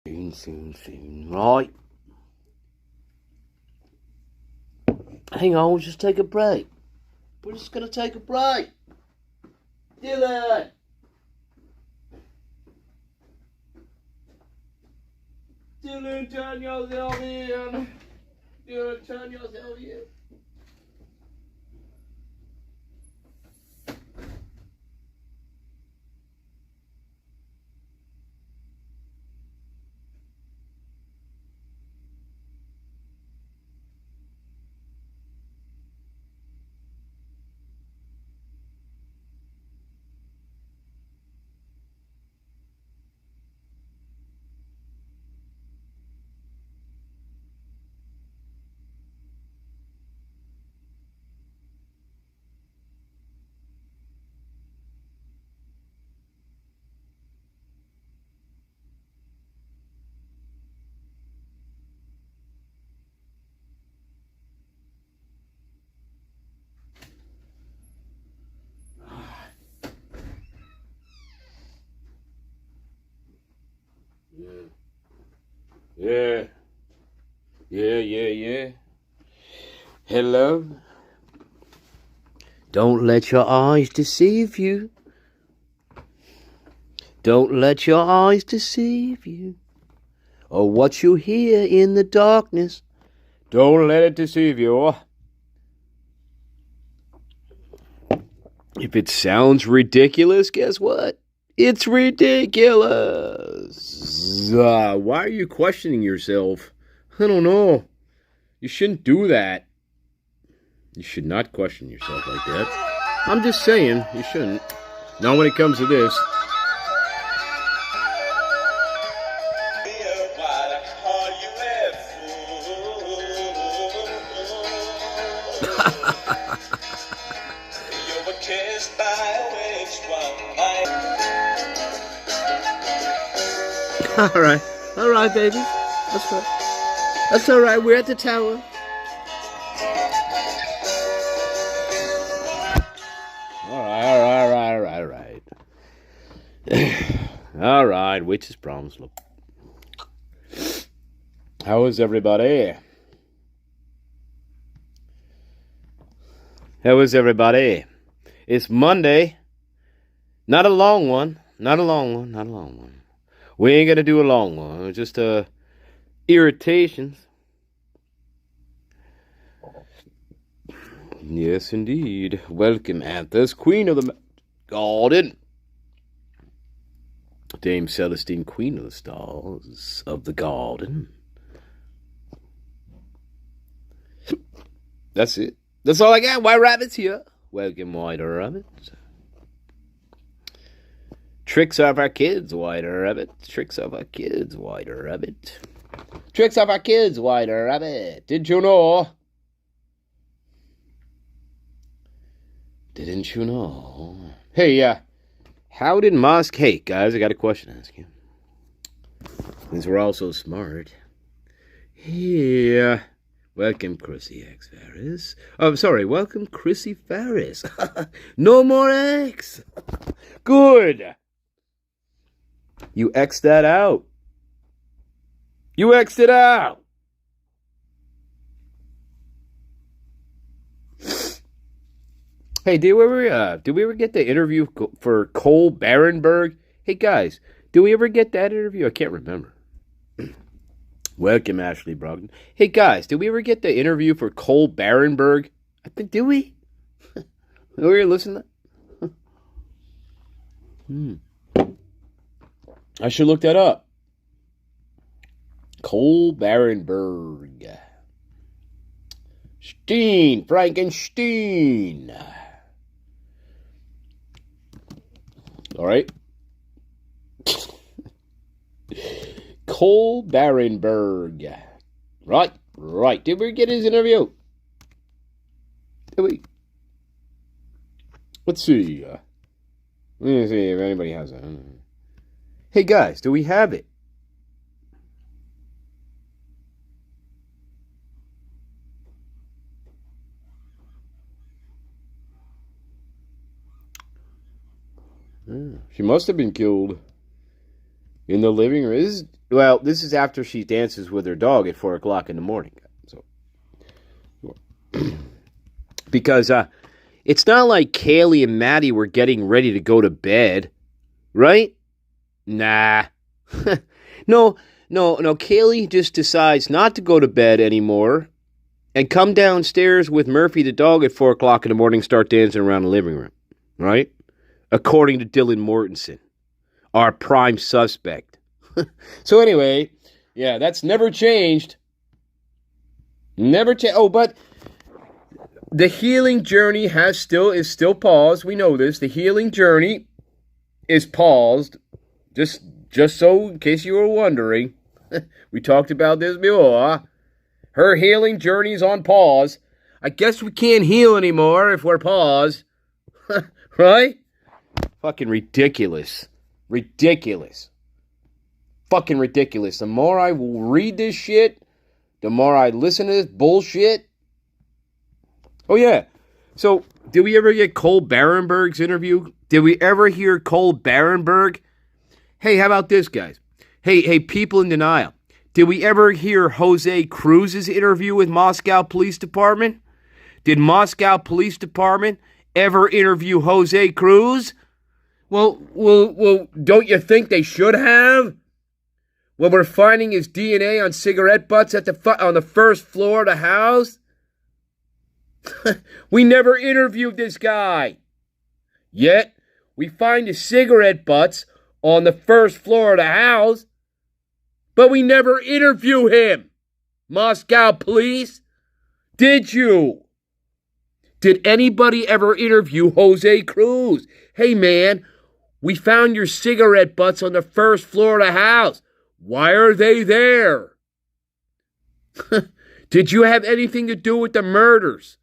Soon. Right. Hang on, we'll just take a break. We're just gonna take a break. Dylan! Dylan, turn yourself in. Dylan, turn yourself in. Yeah. Hello? Don't let your eyes deceive you. Don't let your eyes deceive you. Or what you hear in the darkness. Don't let it deceive you. If it sounds ridiculous, guess what? It's ridiculous. Why are you questioning yourself? I don't know. You shouldn't do that. You should not question yourself like that. I'm just saying, you shouldn't. Not when it comes to this. All right, baby. That's right. That's all right. We're at the tower. All right. All right, witch's problems. Look. How is everybody? How is everybody? It's Monday. Not a long one. We ain't gonna do a long one. Just irritations. Yes, indeed. Welcome, Anthus, Queen of the Garden. Dame Celestine, Queen of the Stars of the Garden. That's it. That's all I got. White Rabbit's here. Welcome, White Rabbit. Tricks of our kids, White Rabbit. Tricks of our kids, White Rabbit. Tricks of our kids, White Rabbit. Did you know? Didn't you know? Hey, how did Musk... Hey, guys, I got a question to ask you. Since we're all so smart. Yeah. Welcome, Chrissy X Ferris. Oh, I'm sorry. Welcome, Chrissy Ferris. No more X. Good. You X'd that out. You X'd it out. Hey, did we ever get the interview for Cole Barenberg? Hey, guys, did we ever get that interview? I can't remember. Welcome, Ashley Brogdon. Hey, guys, did we ever get the interview for Cole Barenberg? I think, did we? Were you listening to that? I should look that up. Cole Barenberg. Frankenstein. All right. Cole Barenberg. Right. Did we get his interview? Did we? Let's see. Let me see if anybody has it. Hey, guys, do we have it? She must have been killed. In the living room. This is after she dances with her dog at 4 o'clock in the morning. So, because it's not like Kaylee and Maddie were getting ready to go to bed, right? Nah. No. Kaylee just decides not to go to bed anymore and come downstairs with Murphy the dog at 4 o'clock in the morning, start dancing around the living room, right? According to Dylan Mortensen, our prime suspect. So anyway, yeah, that's never changed. Never changed. Oh, but the healing journey is still paused. We know this. The healing journey is paused. Just so, in case you were wondering, we talked about this before. Her healing journey's on pause. I guess we can't heal anymore if we're paused. Right? Fucking ridiculous. Ridiculous. Fucking ridiculous. The more I read this shit, the more I listen to this bullshit. Oh, yeah. So, did we ever get Cole Barenberg's interview? Did we ever hear Cole Barenberg? Hey, how about this, guys? Hey, people in denial. Did we ever hear Jose Cruz's interview with Moscow Police Department? Did Moscow Police Department ever interview Jose Cruz? Well, don't you think they should have? Well, we're finding his DNA on cigarette butts on the first floor of the house. We never interviewed this guy. Yet, we find his cigarette butts on the first floor of the house, but we never interview him. Moscow police, did you? Did anybody ever interview Jose Cruz? Hey, man, we found your cigarette butts on the first floor of the house. Why are they there? Did you have anything to do with the murders?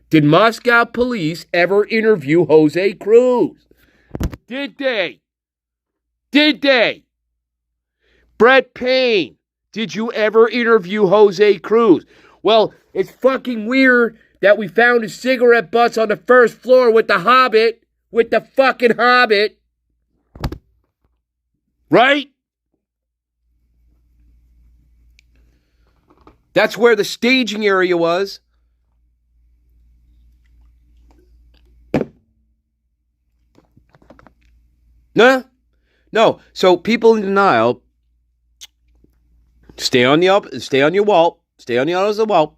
Did Moscow police ever interview Jose Cruz? Did they? Did they? Brett Payne, did you ever interview Jose Cruz? Well, it's fucking weird that we found his cigarette butts on the first floor with the Hobbit, with the fucking Hobbit. Right? That's where the staging area was. No. So people in denial, stay on your wall, stay on the other wall.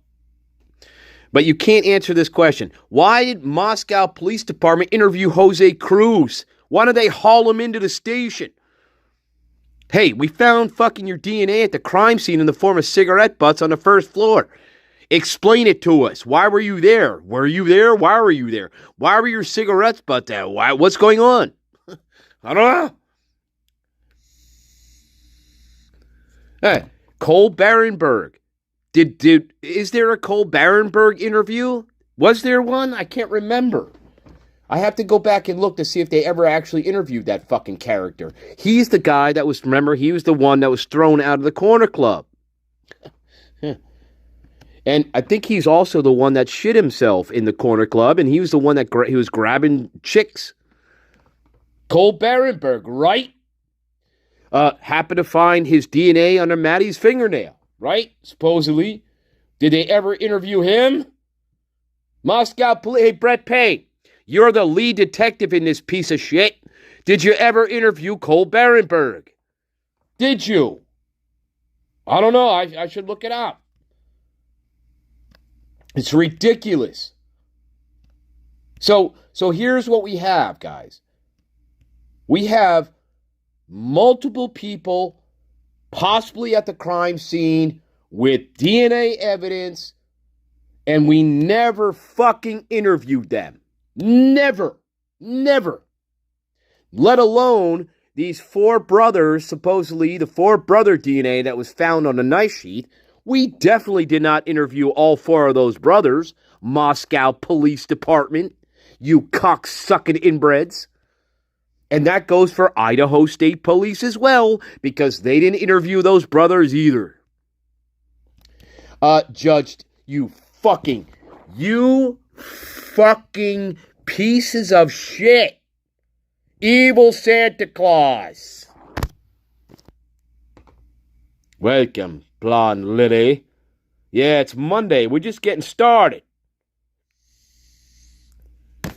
But you can't answer this question. Why did Moscow Police Department interview Jose Cruz? Why did they haul him into the station? Hey, we found fucking your DNA at the crime scene in the form of cigarette butts on the first floor. Explain it to us. Why were you there? Were you there? Why were you there? Why were your cigarette butts there? What's going on? I don't know. Hey, Cole Barenberg. Is there a Cole Barenberg interview? Was there one? I can't remember. I have to go back and look to see if they ever actually interviewed that fucking character. He's the guy that was, remember, he was the one that was thrown out of the corner club. And I think he's also the one that shit himself in the corner club, and he was the one that he was grabbing chicks. Cole Barenberg, right? Happened to find his DNA under Maddie's fingernail, right? Supposedly. Did they ever interview him? Moscow Police. Hey, Brett Payne, you're the lead detective in this piece of shit. Did you ever interview Cole Barenberg? Did you? I don't know. I should look it up. It's ridiculous. So here's what we have, guys. We have multiple people possibly at the crime scene with DNA evidence, and we never fucking interviewed them. Never. Let alone these four brothers, supposedly the four-brother DNA that was found on the knife sheet. We definitely did not interview all four of those brothers. Moscow Police Department, you cocksucking inbreds. And that goes for Idaho State Police as well, because they didn't interview those brothers either. Judge, you fucking pieces of shit. Evil Santa Claus. Welcome, blonde lily. Yeah, it's Monday. We're just getting started.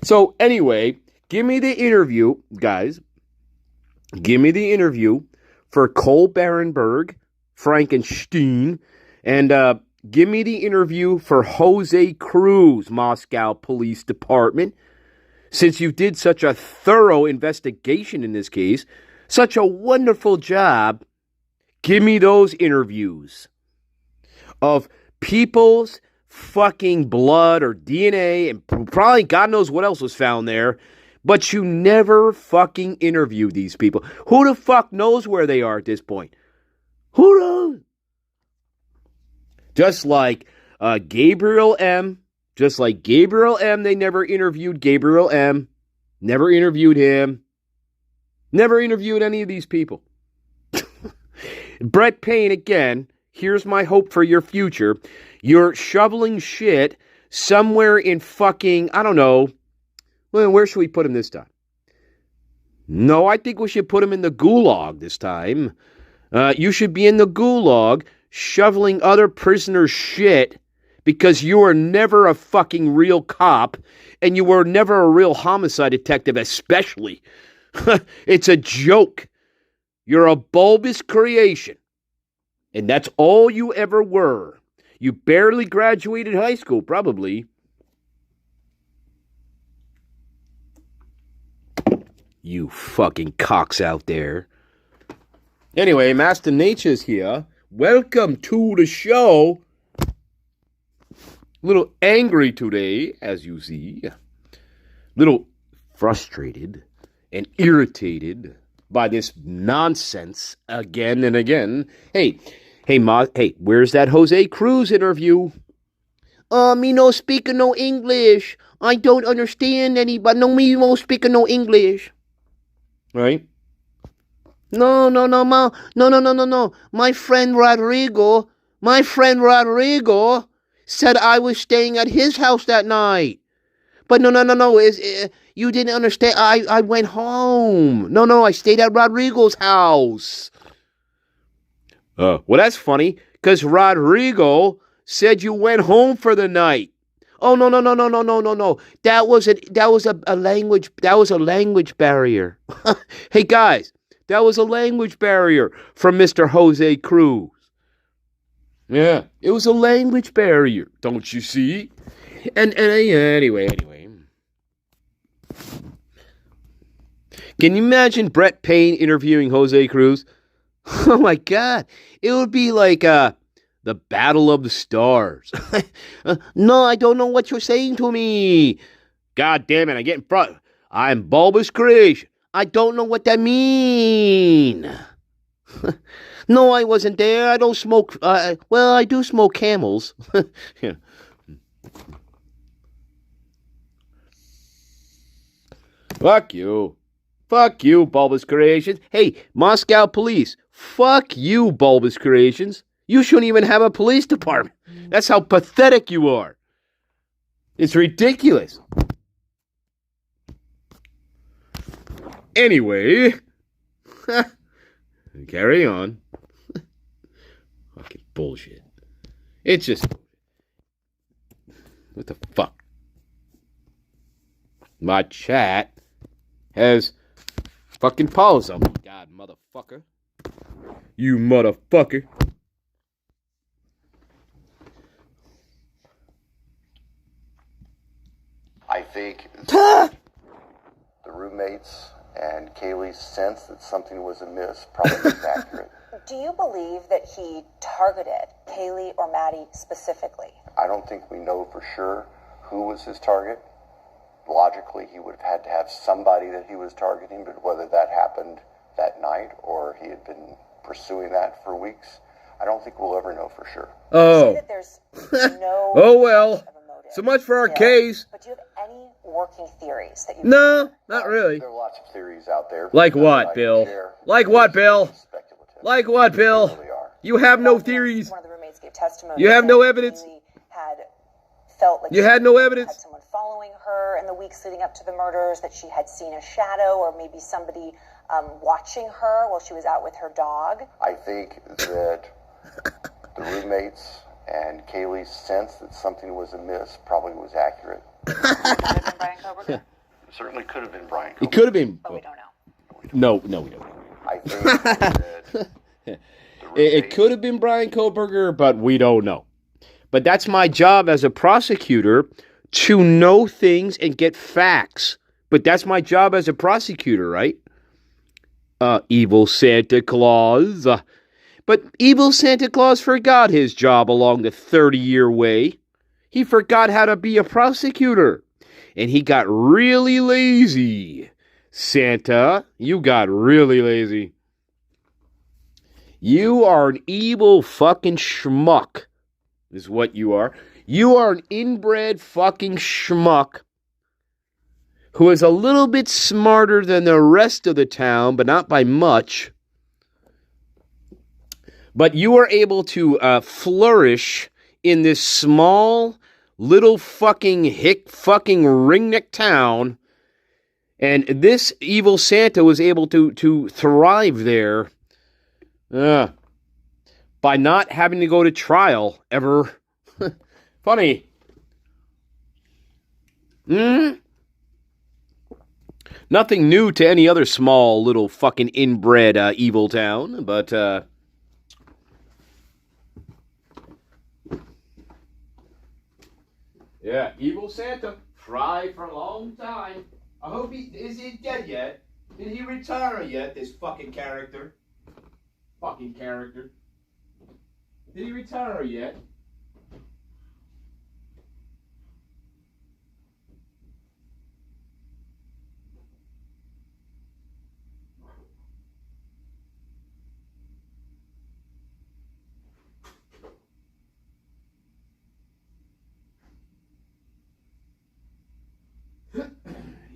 So, anyway, give me the interview, guys. Give me the interview for Cole Barenberg, Frankenstein, and give me the interview for Jose Cruz, Moscow Police Department. Since you did such a thorough investigation in this case, such a wonderful job, give me those interviews of people's fucking blood or DNA and probably God knows what else was found there, but you never fucking interviewed these people. Who the fuck knows where they are at this point? Who knows? Just like Gabriel M., they never interviewed Gabriel M., never interviewed him, never interviewed any of these people. Brett Payne, again, here's my hope for your future. You're shoveling shit somewhere in fucking, I don't know. Well, where should we put him this time? No, I think we should put him in the gulag this time. You should be in the gulag shoveling other prisoners' shit because you were never a fucking real cop and you were never a real homicide detective, especially. It's a joke. You're a bulbous creation. And that's all you ever were. You barely graduated high school, probably. You fucking cocks out there. Anyway, Master Nature's here. Welcome to the show. A little angry today, as you see. A little frustrated and irritated by this nonsense again and again. Hey, where's that Jose Cruz interview? Me no speaking no English. I don't understand anybody. No, me no speaking no English. Right? No. My friend Rodrigo said I was staying at his house that night. But no. You didn't understand. I went home. No, I stayed at Rodrigo's house. Well, that's funny, because Rodrigo said you went home for the night. Oh, no. That was a language barrier. Hey, guys, that was a language barrier from Mr. Jose Cruz. Yeah, it was a language barrier, don't you see? And anyway. Can you imagine Brett Payne interviewing Jose Cruz? Oh my God, it would be like the Battle of the Stars. No, I don't know what you're saying to me. God damn it, I get in front. I'm bulbous creation. I don't know what that mean. No, I wasn't there. I don't smoke. Well, I do smoke Camels. Yeah. Fuck you, bulbous creations. Hey, Moscow police. Fuck you, bulbous creations. You shouldn't even have a police department. That's how pathetic you are. It's ridiculous. Anyway, carry on. Fucking bullshit. It's just... What the fuck? My chat has fucking paused on me. God, motherfucker. You motherfucker. I think the roommates and Kaylee's sense that something was amiss probably is accurate. Do you believe that he targeted Kaylee or Maddie specifically? I don't think we know for sure who was his target. Logically, he would have had to have somebody that he was targeting, but whether that happened that night or he had been pursuing that for weeks, I don't think we'll ever know for sure. Oh. You say that there's no Oh, well. of a motive So much for our here, case. But do you have any working theories that you... No, not really. There are lots of theories out there. Like None what, that I Bill? can share. Like what, Bill? Speculative. Like what, Bill? They really are. You have no theories. One of the roommates gave testimony. You have that no evidence. Kaylee had felt like You had no she evidence. had someone following her in the weeks leading up to the murders, that she had seen a shadow or maybe somebody watching her while she was out with her dog. I think that The roommates and Kaylee's sense that something was amiss probably was accurate. Could have been Brian Koberger? It certainly could have been Brian It Koberger. could have been. But we don't know. No, we don't know. I think that It could have been Brian Koberger, but we don't know. But that's my job as a prosecutor, to know things and get facts. But that's my job as a prosecutor, right? Evil Santa Claus. But evil Santa Claus forgot his job along the 30-year way. He forgot how to be a prosecutor. And he got really lazy. Santa, you got really lazy. You are an evil fucking schmuck, is what you are. You are an inbred fucking schmuck who is a little bit smarter than the rest of the town, but not by much. But you are able to flourish in this small, little fucking ringneck town. And this evil Santa was able to thrive there by not having to go to trial ever. Funny. Nothing new to any other small, little fucking inbred evil town, but yeah, evil Santa, tried for a long time. I hope is he dead yet? Did he retire yet, this fucking character? Fucking character. Did he retire yet?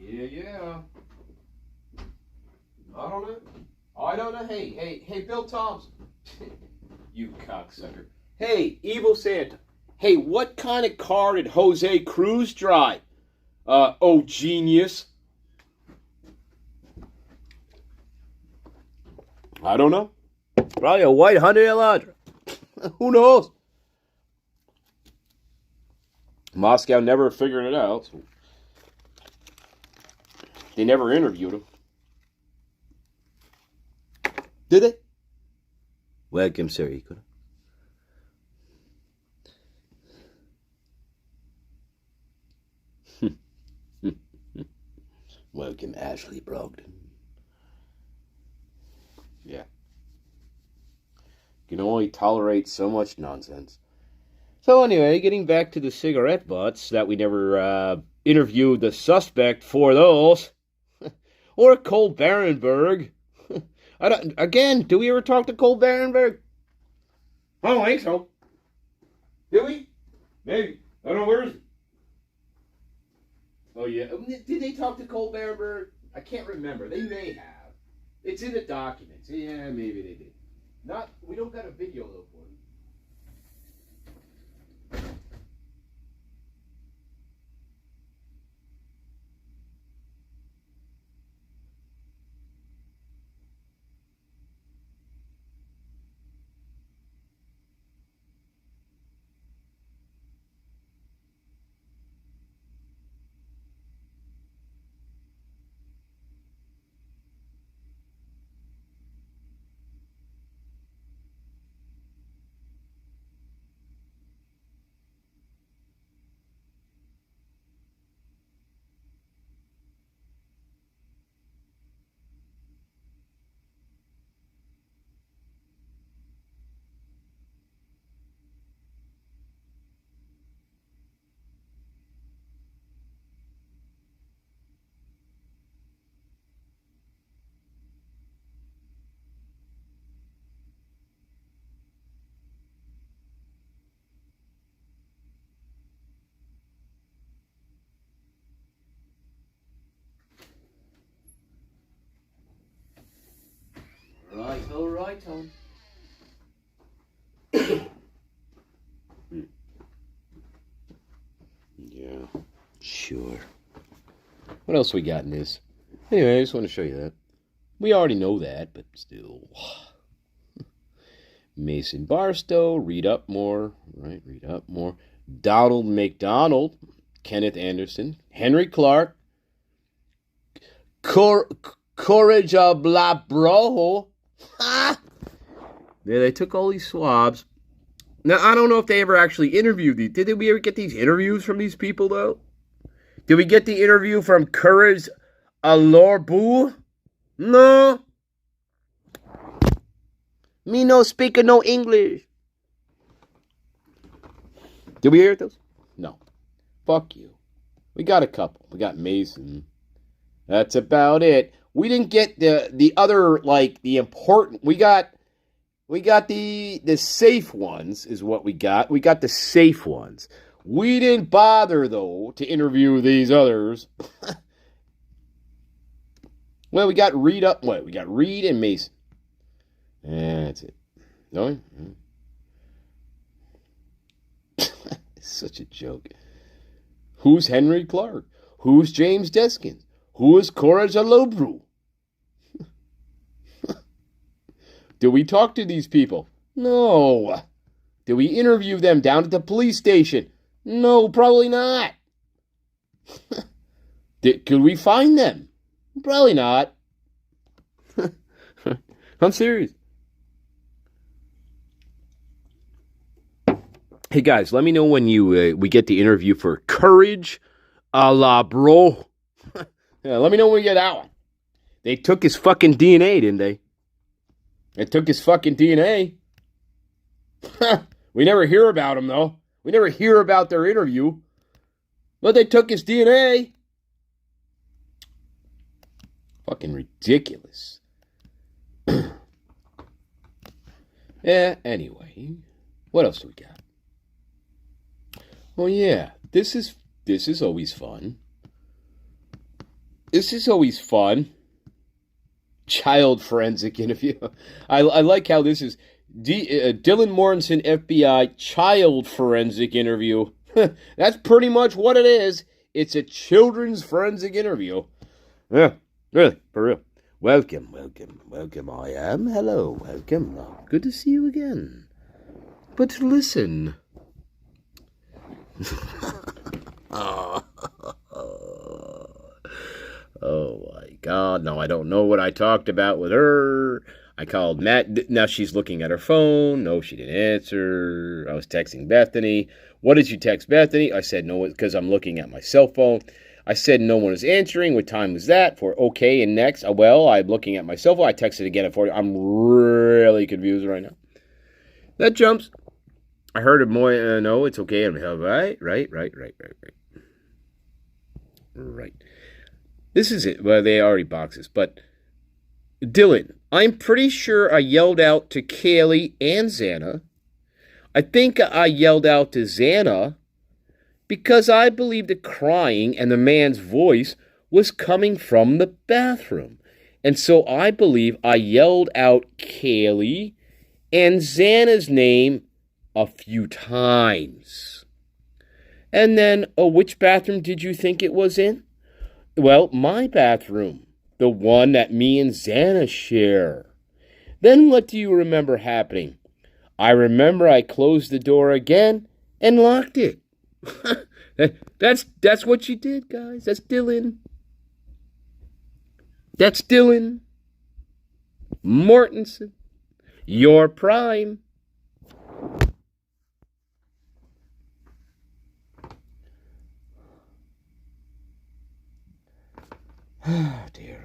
Yeah. I don't know. Hey, Bill Thompson. You cocksucker. Hey, evil Santa. Hey, what kind of car did Jose Cruz drive? Oh, genius. I don't know. Probably a white Hyundai Elantra. Who knows? Moscow never figured it out. So they never interviewed him. Did they? Welcome, sir. You could. Welcome, Ashley Brogdon. Yeah. You can only tolerate so much nonsense. So anyway, getting back to the cigarette butts that we never interviewed the suspect for those. Or Cole Barenberg. Do we ever talk to Cole Barenberg? I don't think so. Did we? Maybe. I don't know, where is he? Oh, yeah. Did they talk to Cole Barenberg? I can't remember. They may have. It's in the documents. Yeah, maybe they did. We don't got a video, though, for him. Right, Tom. Yeah, sure. What else we got in this? Anyway, I just want to show you that. We already know that, but still. Mason Barstow, read up more, right? Read up more. Donald McDonald, Kenneth Anderson, Henry Clark, Courage of Labrojo. Ha! Yeah, they took all these swabs. Now, I don't know if they ever actually interviewed these. Did we ever get these interviews from these people, though? Did we get the interview from Courage Alorbu? No. Me no speak no English. Did we hear those? No. Fuck you. We got a couple. We got Mason. That's about it. We didn't get the other, like, the important. We got the safe ones is what we got. We got the safe ones. We didn't bother, though, to interview these others. Well, we got Reed up. What? We got Reed and Mason. That's it. No? It's such a joke. Who's Henry Clark? Who's James Deskins? Who is Cora Jalobru? Did we talk to these people? No. Did we interview them down at the police station? No, probably not. Could we find them? Probably not. I'm serious. Hey guys, let me know when we get the interview for Courage a la Bro. Yeah, let me know when we get that one. They took his fucking DNA, didn't they? They took his fucking DNA. We never hear about him, though. We never hear about their interview. But they took his DNA. Fucking ridiculous. Yeah, anyway. What else do we got? Oh, yeah. This is always fun. This is always fun. Child forensic interview. I like how this is Dylan Morrison, FBI, child forensic interview. That's pretty much what it is. It's a children's forensic interview. Yeah, really, for real. Welcome. I am. Hello, welcome. Good to see you again. But listen. Oh my God, no, I don't know what I talked about with her. I called Matt. Now she's looking at her phone. No, she didn't answer. I was texting Bethany. What did you text Bethany? I said no, because I'm looking at my cell phone. I said no one is answering. What time was that? For okay and next. Well, I'm looking at my cell phone. I texted again at 40. I'm really confused right now. That jumps. I heard it more. No, it's okay. I'm right. Right. This is it. Well, they already boxed this, but Dylan, I'm pretty sure I yelled out to Kaylee and Xana. I think I yelled out to Xana because I believe the crying and the man's voice was coming from the bathroom. And so I believe I yelled out Kaylee and Xana's name a few times. And then, which bathroom did you think it was in? Well, my bathroom, the one that me and Xana share. Then what do you remember happening? I remember I closed the door again and locked it. That's what you did, guys. That's Dylan. That's Dylan Mortensen. Your prime. Oh dear.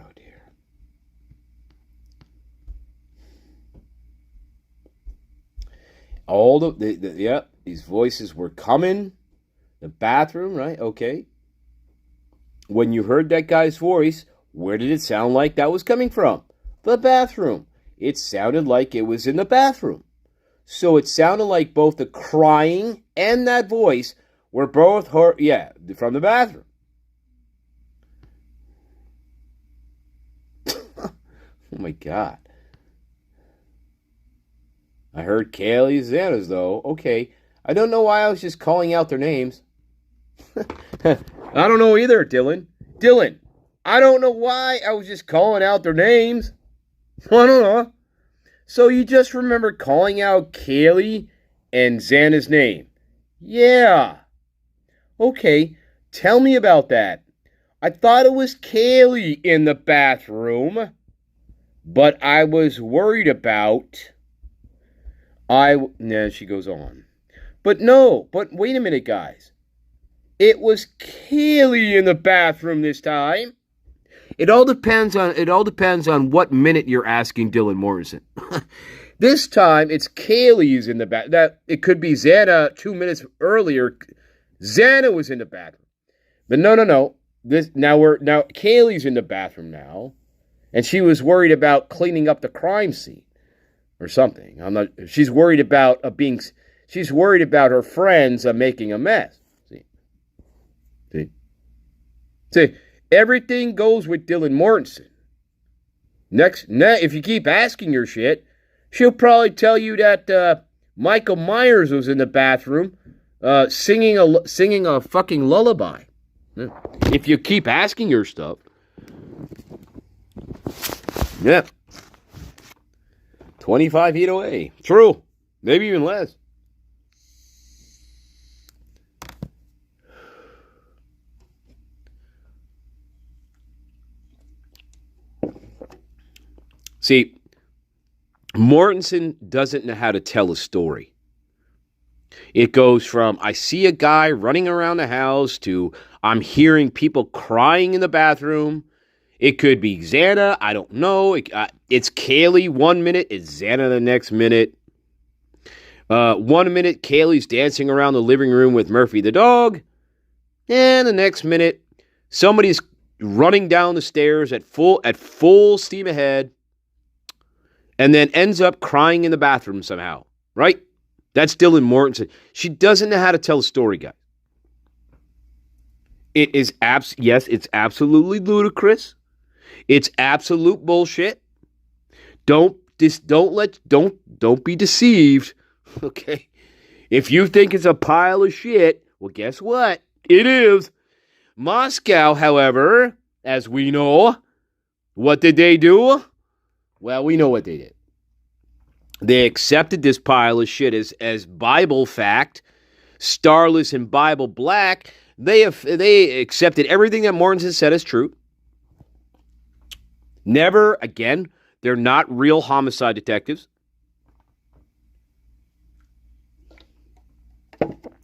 All these voices were coming. The bathroom, right? Okay. When you heard that guy's voice, where did it sound like that was coming from? The bathroom. It sounded like it was in the bathroom. So it sounded like both the crying and that voice were both heard, from the bathroom. Oh my God. I heard Kaylee Xana's though. Okay. I don't know why I was just calling out their names. I don't know either, Dylan. I don't know why I was just calling out their names. I don't know. So you just remember calling out Kaylee and Xana's name? Yeah. Okay, tell me about that. I thought it was Kaylee in the bathroom, but I was worried about... she goes on. But wait a minute, guys. It was Kaylee in the bathroom this time. It all depends on what minute you're asking Dylan Morrison. This time it's Kaylee's in the bath. That it could be Xana 2 minutes earlier. Xana was in the bathroom. But no. Now Kaylee's in the bathroom now, and she was worried about cleaning up the crime scene or something. She's worried about She's worried about her friends making a mess. See, everything goes with Dylan Mortensen. If you keep asking her shit, she'll probably tell you that Michael Myers was in the bathroom singing a fucking lullaby. If you keep asking her stuff. Yeah. 25 feet away. True. Maybe even less. See, Mortensen doesn't know how to tell a story. It goes from, I see a guy running around the house, to I'm hearing people crying in the bathroom. It could be Xana, I don't know. It's Kaylee 1 minute, it's Xana the next minute. 1 minute, Kaylee's dancing around the living room with Murphy the dog. And the next minute, somebody's running down the stairs at full steam ahead, and then ends up crying in the bathroom somehow, right? That's Dylan Mortensen. She doesn't know how to tell a story, guys. It is it's absolutely ludicrous. It's absolute bullshit. Don't be deceived. Okay? If you think it's a pile of shit, well, guess what? It is. Moscow, however, as we know, what did they do? Well, we know what they did. They accepted this pile of shit as Bible fact, starless and Bible black. They accepted everything that Mortensen said as true. Never, again, they're not real homicide detectives.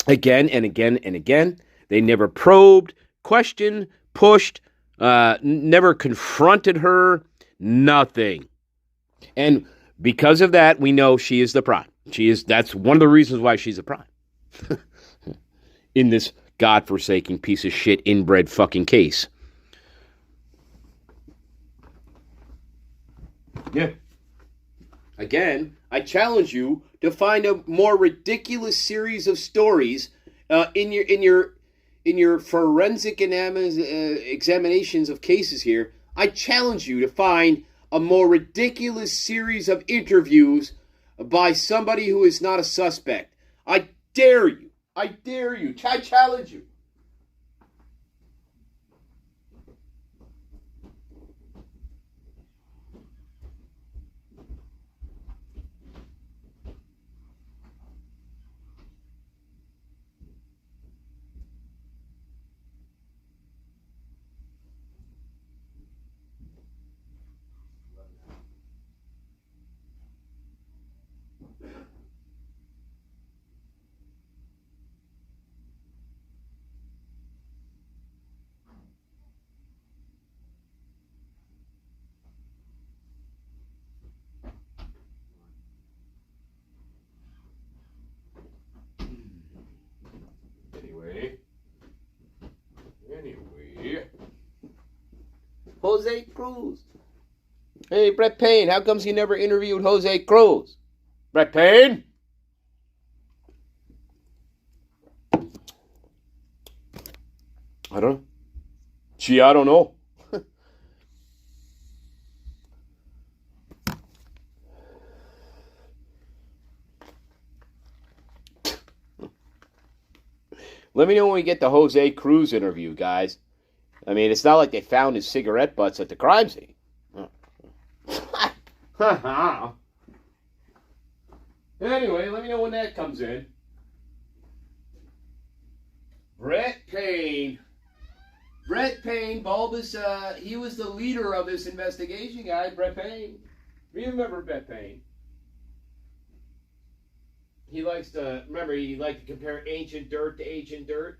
Again and again and again. They never probed, questioned, pushed, never confronted her, nothing. And because of that, we know she is the prime. That's one of the reasons why she's a prime. In this godforsaken piece of shit inbred fucking case. Yeah. Again, I challenge you to find a more ridiculous series of stories in your forensic examinations of cases here. I challenge you to find a more ridiculous series of interviews by somebody who is not a suspect. I dare you. I dare you. I challenge you. Anyway. Jose Cruz. Hey, Brett Payne, how comes you never interviewed Jose Cruz? Brett Payne? I don't know. Gee, I don't know. Let me know when we get the Jose Cruz interview, guys. I mean, it's not like they found his cigarette butts at the crime scene. Anyway, let me know when that comes in. Brett Payne. Brett Payne, bulbous, he was the leader of this investigation, guy, Brett Payne. You remember Brett Payne? He likes to, remember, he liked to compare ancient dirt to ancient dirt.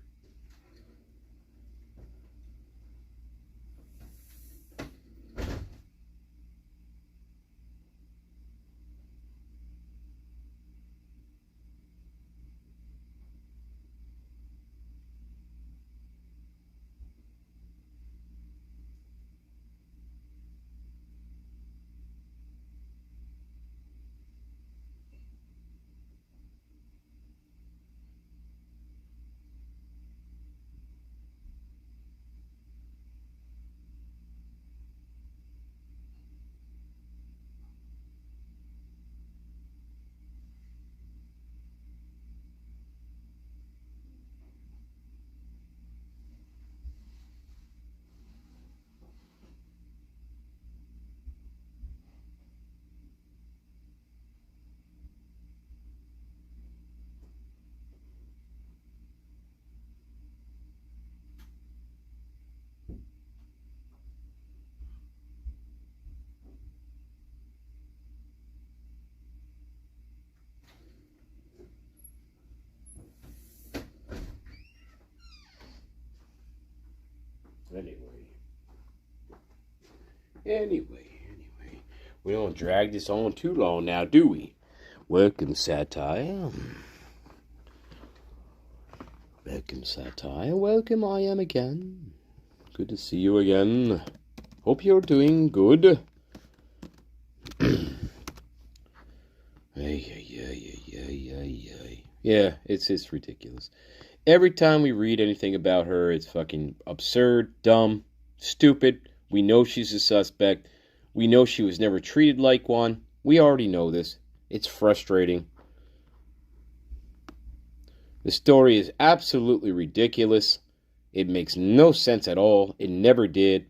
Anyway. We don't drag this on too long now, do we? Welcome, Satire. Welcome, I am again. Good to see you again. Hope you're doing good. Yeah, it's ridiculous. Every time we read anything about her, it's fucking absurd, dumb, stupid. We know she's a suspect. We know she was never treated like one. We already know this. It's frustrating. The story is absolutely ridiculous. It makes no sense at all. It never did.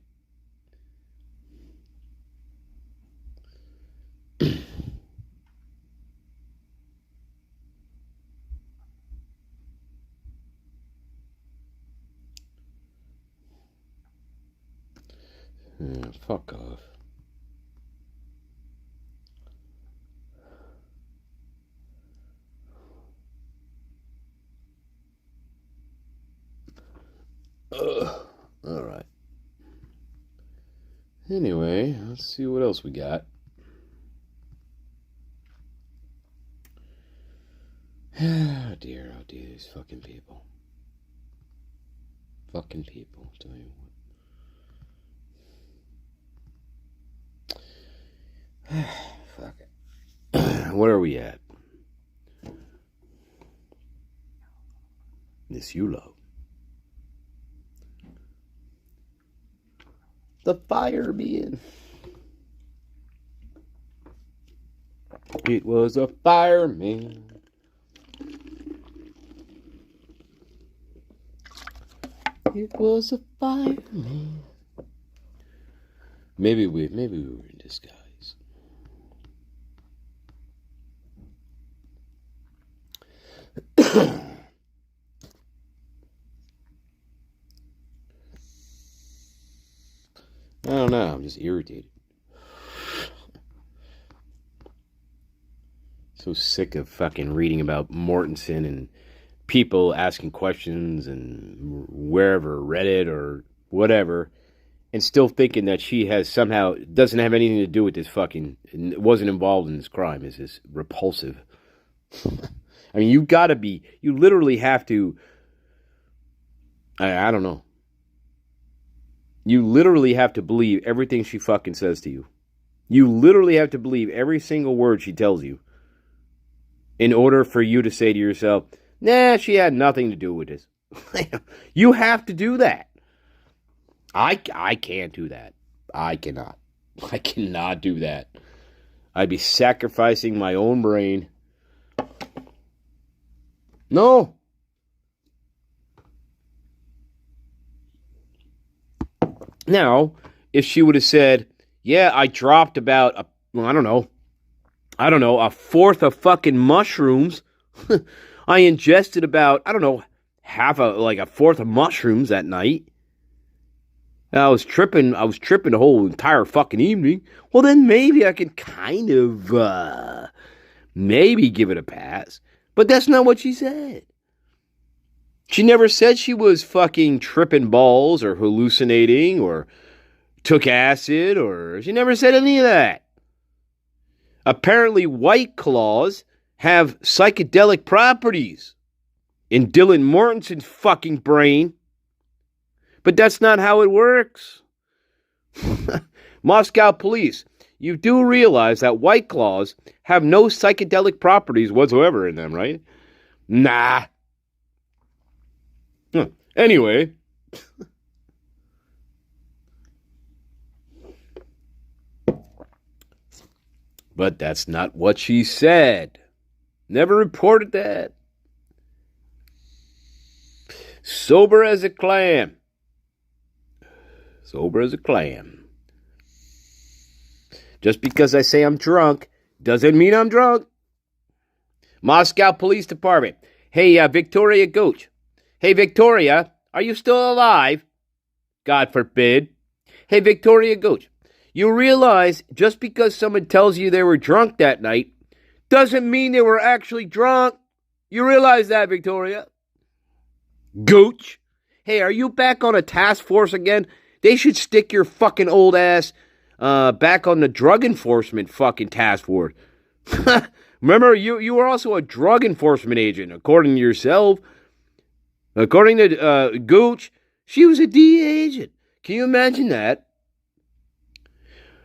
Fuck off. Alright. Anyway, let's see what else we got. Oh dear, these fucking people. I'll tell you what. Fuck it. Where are we at? This you love. The fire being. It was a fireman. It was a fireman. Maybe we were in disguise. I don't know, I'm just irritated. So sick of fucking reading about Mortensen and people asking questions and wherever, Reddit or whatever, and still thinking that she has somehow, doesn't have anything to do with this fucking, wasn't involved in this crime. Is this repulsive? I mean, you literally have to, I don't know. You literally have to believe everything she fucking says to you. You literally have to believe every single word she tells you in order for you to say to yourself, nah, she had nothing to do with this. You have to do that. I can't do that. I cannot do that. I'd be sacrificing my own brain. No. Now, if she would have said, yeah, I dropped about, I don't know, a fourth of fucking mushrooms. I ingested about, I don't know, a fourth of mushrooms that night. I was tripping the whole entire fucking evening. Well, then maybe I could kind of, maybe give it a pass. But that's not what she said. She never said she was fucking tripping balls or hallucinating or took acid, or she never said any of that. Apparently, White Claws have psychedelic properties in Dylan Mortensen's fucking brain. But that's not how it works. Moscow police, you do realize that White Claws have no psychedelic properties whatsoever in them, right? Nah. Anyway. But that's not what she said. Never reported that. Sober as a clam. Sober as a clam. Just because I say I'm drunk doesn't mean I'm drunk. Moscow Police Department. Hey, Victoria Gooch. Hey, Victoria, are you still alive? God forbid. Hey, Victoria Gooch. You realize just because someone tells you they were drunk that night doesn't mean they were actually drunk. You realize that, Victoria? Gooch. Hey, are you back on a task force again? They should stick your fucking old ass back on the drug enforcement fucking task force. Remember, you were also a drug enforcement agent, according to yourself. According to Gooch, she was a DEA agent. Can you imagine that?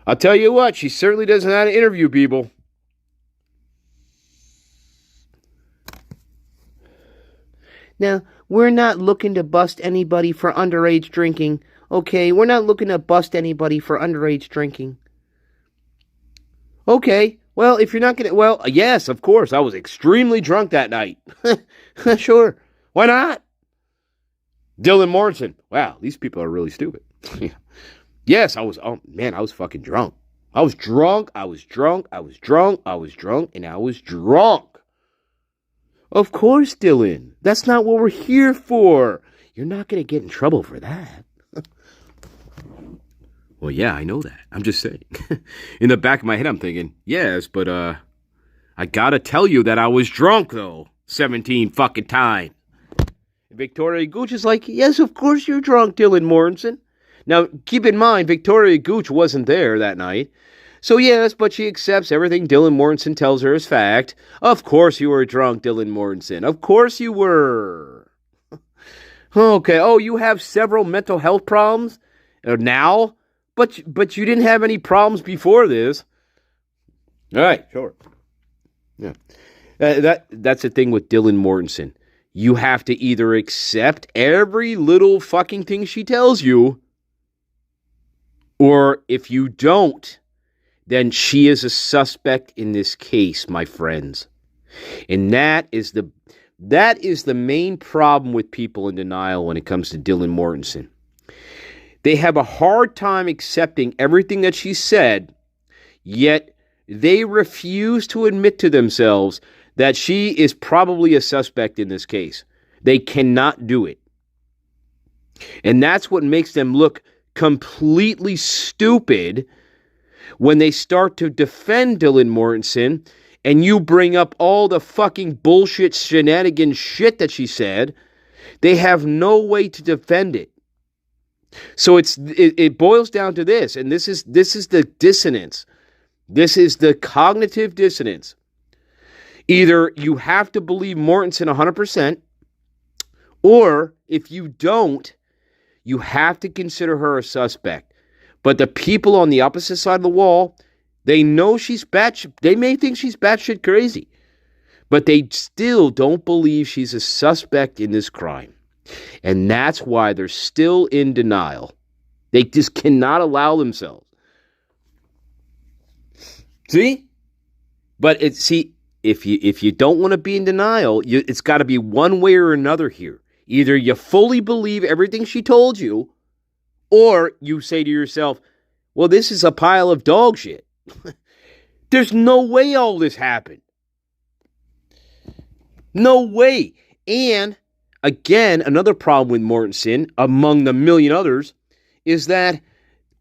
I'll tell you what, she certainly doesn't know how to interview people. Now, we're not looking to bust anybody for underage drinking. Okay, we're not looking to bust anybody for underage drinking. Okay, well, if you're not going to... Well, yes, of course, I was extremely drunk that night. Sure, why not? Dylan Morrison. Wow, these people are really stupid. Yes, I was fucking drunk. I was drunk, and I was drunk. Of course, Dylan. That's not what we're here for. You're not going to get in trouble for that. Well, yeah, I know that. I'm just saying. In the back of my head, I'm thinking, yes, but I gotta tell you that I was drunk, though. 17 fucking times. Victoria Gooch is like, yes, of course you're drunk, Dylan Morrison. Now, keep in mind, Victoria Gooch wasn't there that night. So yes, but she accepts everything Dylan Morrison tells her as fact. Of course you were drunk, Dylan Morrison. Of course you were. Okay, oh, you have several mental health problems now? But you didn't have any problems before this. All right, sure. Yeah. That's the thing with Dylan Morrison. You have to either accept every little fucking thing she tells you, or if you don't, then she is a suspect in this case, my friends. And that is the main problem with people in denial when it comes to Dylan Morrison. They have a hard time accepting everything that she said, yet they refuse to admit to themselves that she is probably a suspect in this case. They cannot do it. And that's what makes them look completely stupid when they start to defend Dylan Morrison and you bring up all the fucking bullshit shenanigans shit that she said. They have no way to defend it. So it boils down to this, and this is the dissonance. This is the cognitive dissonance. Either you have to believe Mortensen 100%, or if you don't, you have to consider her a suspect. But the people on the opposite side of the wall, they know she's they may think she's batshit crazy, but they still don't believe she's a suspect in this crime. And that's why they're still in denial. They just cannot allow themselves. See? But if you don't want to be in denial, it's got to be one way or another here. Either you fully believe everything she told you, or you say to yourself, well, this is a pile of dog shit. There's no way all this happened. No way. And again, another problem with Mortensen, among the million others, is that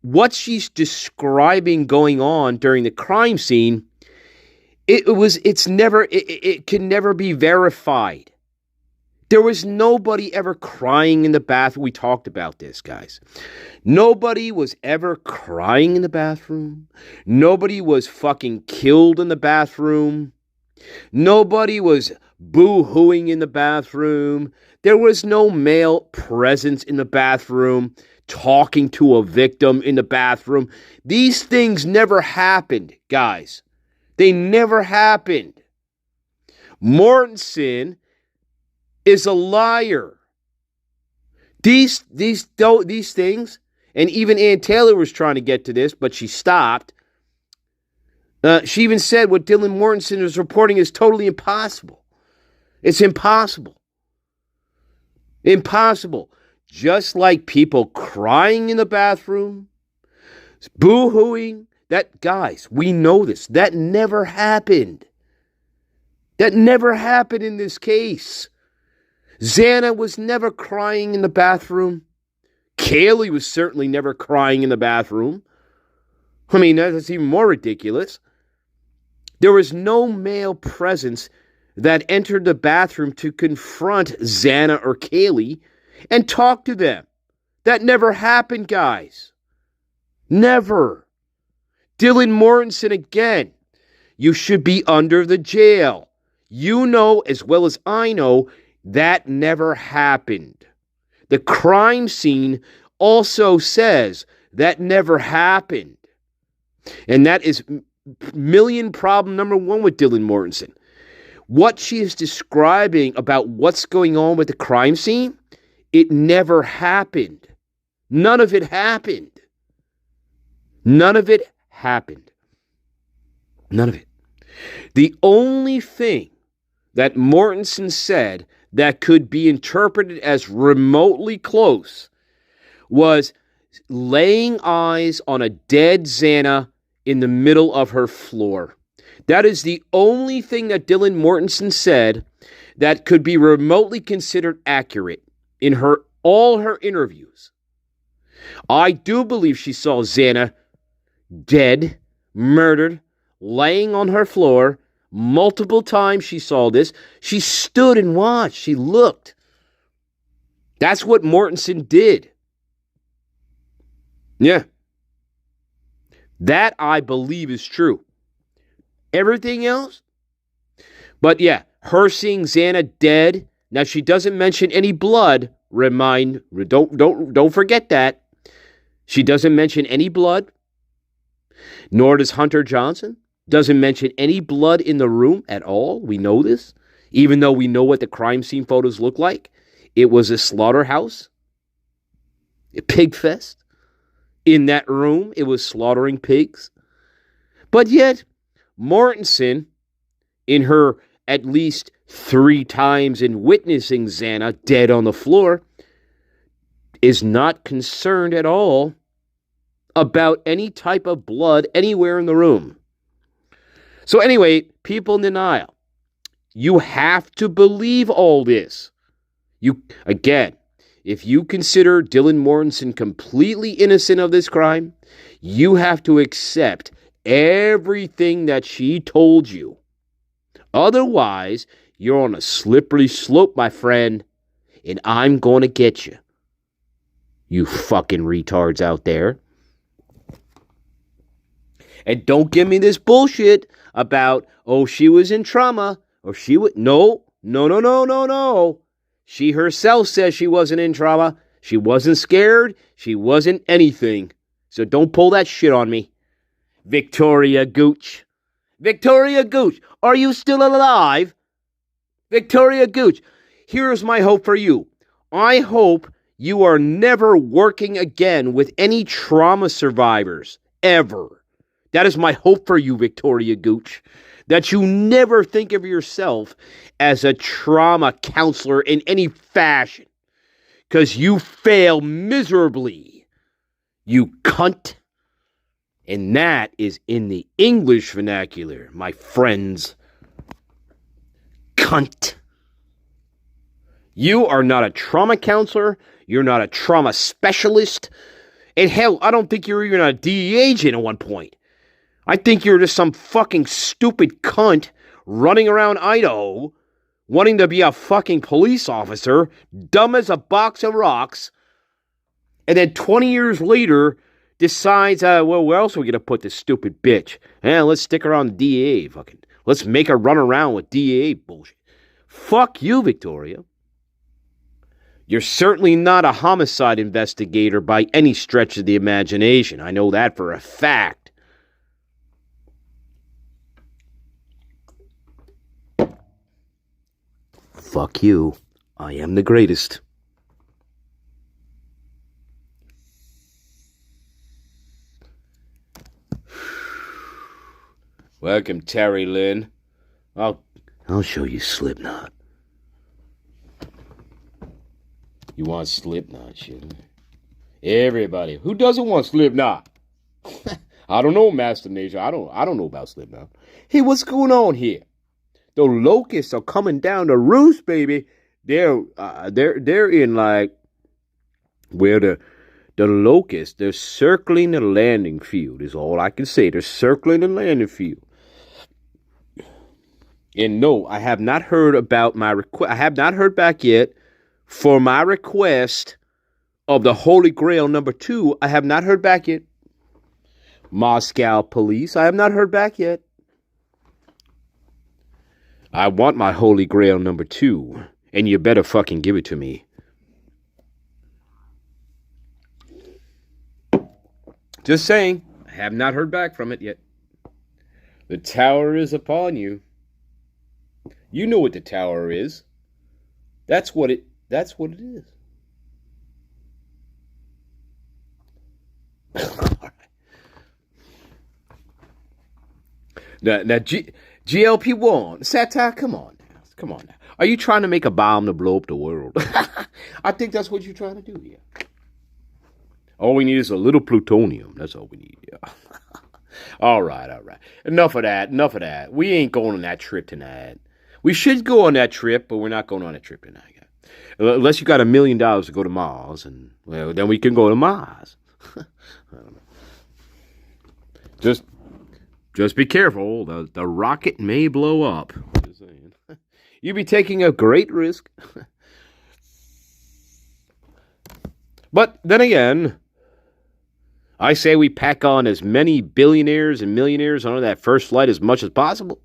what she's describing going on during the crime scene, it can never be verified. There was nobody ever crying in the bathroom. We talked about this, guys. Nobody was ever crying in the bathroom. Nobody was fucking killed in the bathroom. Nobody was boo-hooing in the bathroom. There was no male presence in the bathroom talking to a victim in the bathroom. These things never happened, guys. They never happened. Mortensen is a liar. These things, and even Ann Taylor was trying to get to this, but she stopped. She even said what Dylan Mortensen is reporting is totally impossible. It's impossible. Impossible. Just like people crying in the bathroom, boo-hooing. Guys, we know this. That never happened. That never happened in this case. Xana was never crying in the bathroom. Kaylee was certainly never crying in the bathroom. I mean, that's even more ridiculous. There was no male presence that entered the bathroom to confront Xana or Kaylee and talk to them. That never happened, guys. Never. Dylan Mortensen, again, you should be under the jail. You know as well as I know that never happened. The crime scene also says that never happened. And that is million problem number one with Dylan Mortensen. What she is describing about what's going on with the crime scene, it never happened. None of it happened. None of it happened. None of it. The only thing that Mortensen said that could be interpreted as remotely close was laying eyes on a dead Xana in the middle of her floor. That is the only thing that Dylan Mortensen said that could be remotely considered accurate in all her interviews. I do believe she saw Xana dead, murdered, laying on her floor. Multiple times she saw this. She stood and watched. She looked. That's what Mortensen did. Yeah. That I believe is true. Everything else? But yeah, her seeing Xana dead. Now she doesn't mention any blood. Don't forget that. She doesn't mention any blood. Nor does Hunter Johnson. Doesn't mention any blood in the room at all. We know this. Even though we know what the crime scene photos look like. It was a slaughterhouse. A pig fest. In that room, it was slaughtering pigs. But yet, Mortensen, in her at least 3 times in witnessing Xana dead on the floor, is not concerned at all about any type of blood anywhere in the room. So anyway, people in denial, you have to believe all this. Again, if you consider Dylan Mortensen completely innocent of this crime, you have to accept everything that she told you. Otherwise, you're on a slippery slope, my friend, and I'm going to get you. You fucking retards out there. And don't give me this bullshit about, oh, she was in trauma, or she would, no. She herself says she wasn't in trauma. She wasn't scared. She wasn't anything. So don't pull that shit on me. Victoria Gooch. Victoria Gooch, are you still alive? Victoria Gooch, here's my hope for you. I hope you are never working again with any trauma survivors, ever. That is my hope for you, Victoria Gooch. That you never think of yourself as a trauma counselor in any fashion. Because you fail miserably. You cunt. And that is in the English vernacular, my friends. Cunt. You are not a trauma counselor. You're not a trauma specialist. And hell, I don't think you're even a DEA agent at one point. I think you're just some fucking stupid cunt running around Idaho wanting to be a fucking police officer, dumb as a box of rocks, and then 20 years later decides, well, where else are we going to put this stupid bitch? Let's stick her on the DEA. Fucking, let's make her run around with DEA bullshit. Fuck you, Victoria. You're certainly not a homicide investigator by any stretch of the imagination. I know that for a fact. Fuck you. I am the greatest. Welcome, Terry Lynn. I'll show you Slipknot. You want Slipknot, shit? Everybody. Who doesn't want Slipknot? I don't know, Master Nature. I don't know about Slipknot. Hey, what's going on here? The locusts are coming down the roost, baby. They're in like where the locusts, they're circling the landing field is all I can say. They're circling the landing field. And no, I have not heard about my request. I have not heard back yet for my request of the Holy Grail #2. I have not heard back yet. Moscow police, I have not heard back yet. I want my Holy Grail #2, and you better fucking give it to me. Just saying, I have not heard back from it yet. The tower is upon you. You know what the tower is. That's what it is. Now, GLP-1, satire, come on now. Are you trying to make a bomb to blow up the world? I think that's what you're trying to do here. All we need is a little plutonium. That's all we need. Yeah. All right. Enough of that. We ain't going on that trip tonight. We should go on that trip, but we're not going on that trip tonight. Unless you got $1 million to go to Mars, and well, then we can go to Mars. I don't know. Just be careful. The rocket may blow up. Just saying. You'd be taking a great risk. But then again, I say we pack on as many billionaires and millionaires on that first flight as much as possible.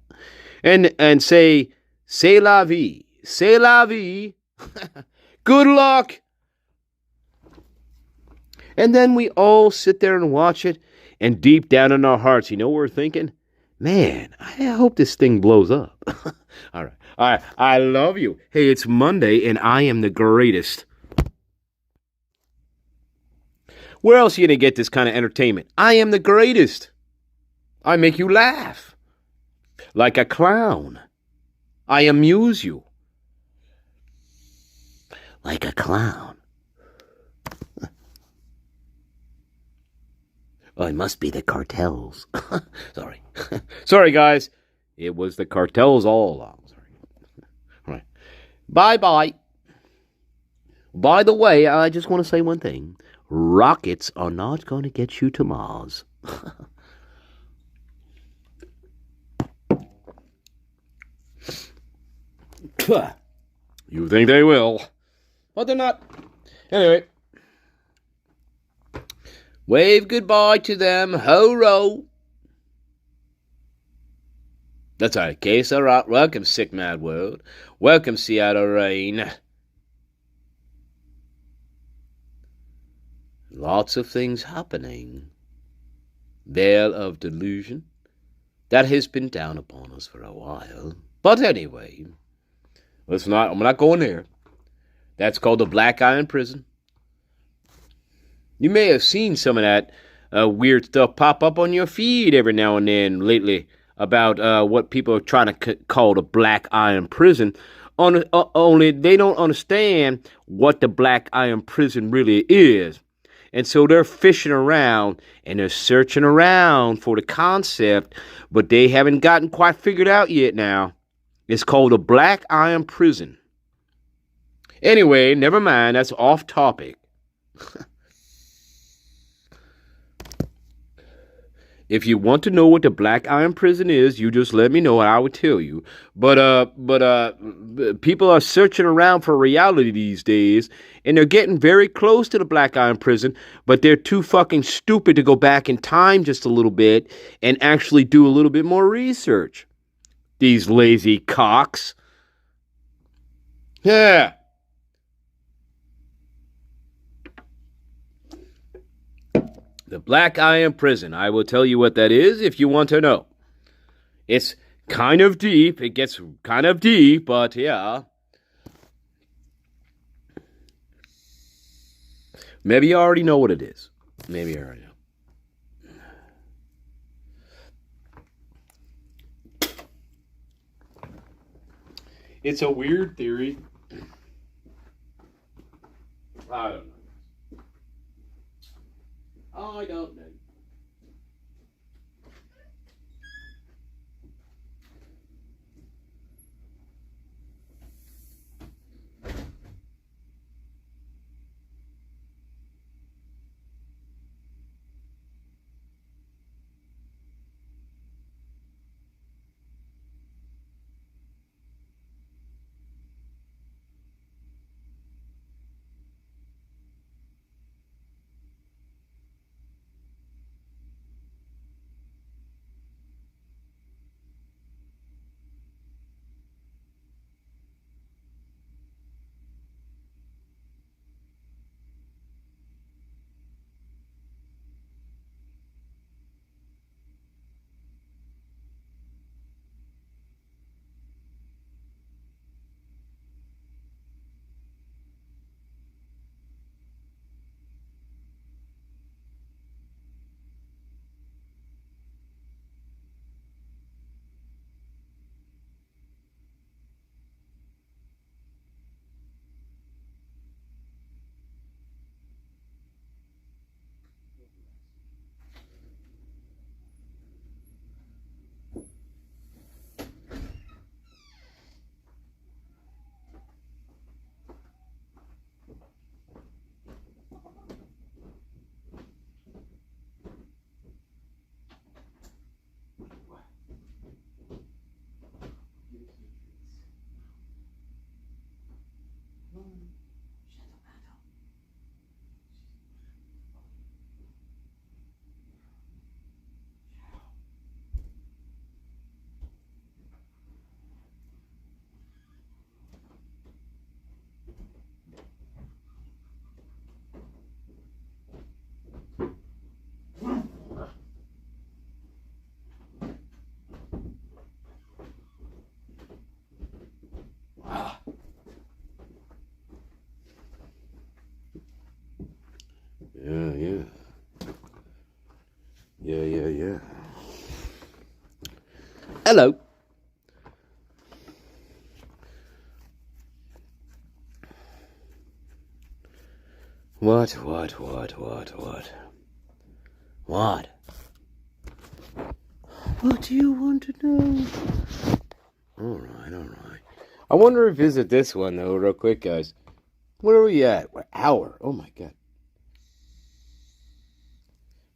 And say, c'est la vie. C'est la vie. Good luck. And then we all sit there and watch it. And deep down in our hearts, you know what we're thinking? Man, I hope this thing blows up. All right. I love you. Hey, it's Monday, and I am the greatest. Where else are you going to get this kind of entertainment? I am the greatest. I make you laugh. Like a clown. I amuse you. Like a clown. Oh, it must be the cartels. Sorry. Sorry, guys. It was the cartels all along. Sorry. All right. Bye-bye. By the way, I just want to say one thing. Rockets are not going to get you to Mars. You think they will. But they're not. Anyway. Wave goodbye to them. Ho-ro. That's right. Okay, so right. Welcome, Sick Mad World. Welcome, Seattle Rain. Lots of things happening. Veil of delusion. That has been down upon us for a while. But anyway, I'm not going there. That's called the Black Iron Prison. You may have seen some of that weird stuff pop up on your feed every now and then lately about what people are trying to call the Black Iron Prison. Only they don't understand what the Black Iron Prison really is. And so they're fishing around and they're searching around for the concept, but they haven't gotten quite figured out yet now. It's called a black iron prison. Anyway, never mind. That's off topic. If you want to know what the black iron prison is, you just let me know and I will tell you. But people are searching around for reality these days, and they're getting very close to the black iron prison, but they're too fucking stupid to go back in time just a little bit and actually do a little bit more research. These lazy cocks. Yeah. The Black Iron Prison. I will tell you what that is if you want to know. It's kind of deep. It gets kind of deep, but yeah. Maybe you already know what it is. Maybe you already know. It's a weird theory. I don't know. I don't know. Yeah. Hello. What? What? What do you want to know? All right. I want to revisit this one, though, real quick, guys. Where are we at? What hour? Oh, my God.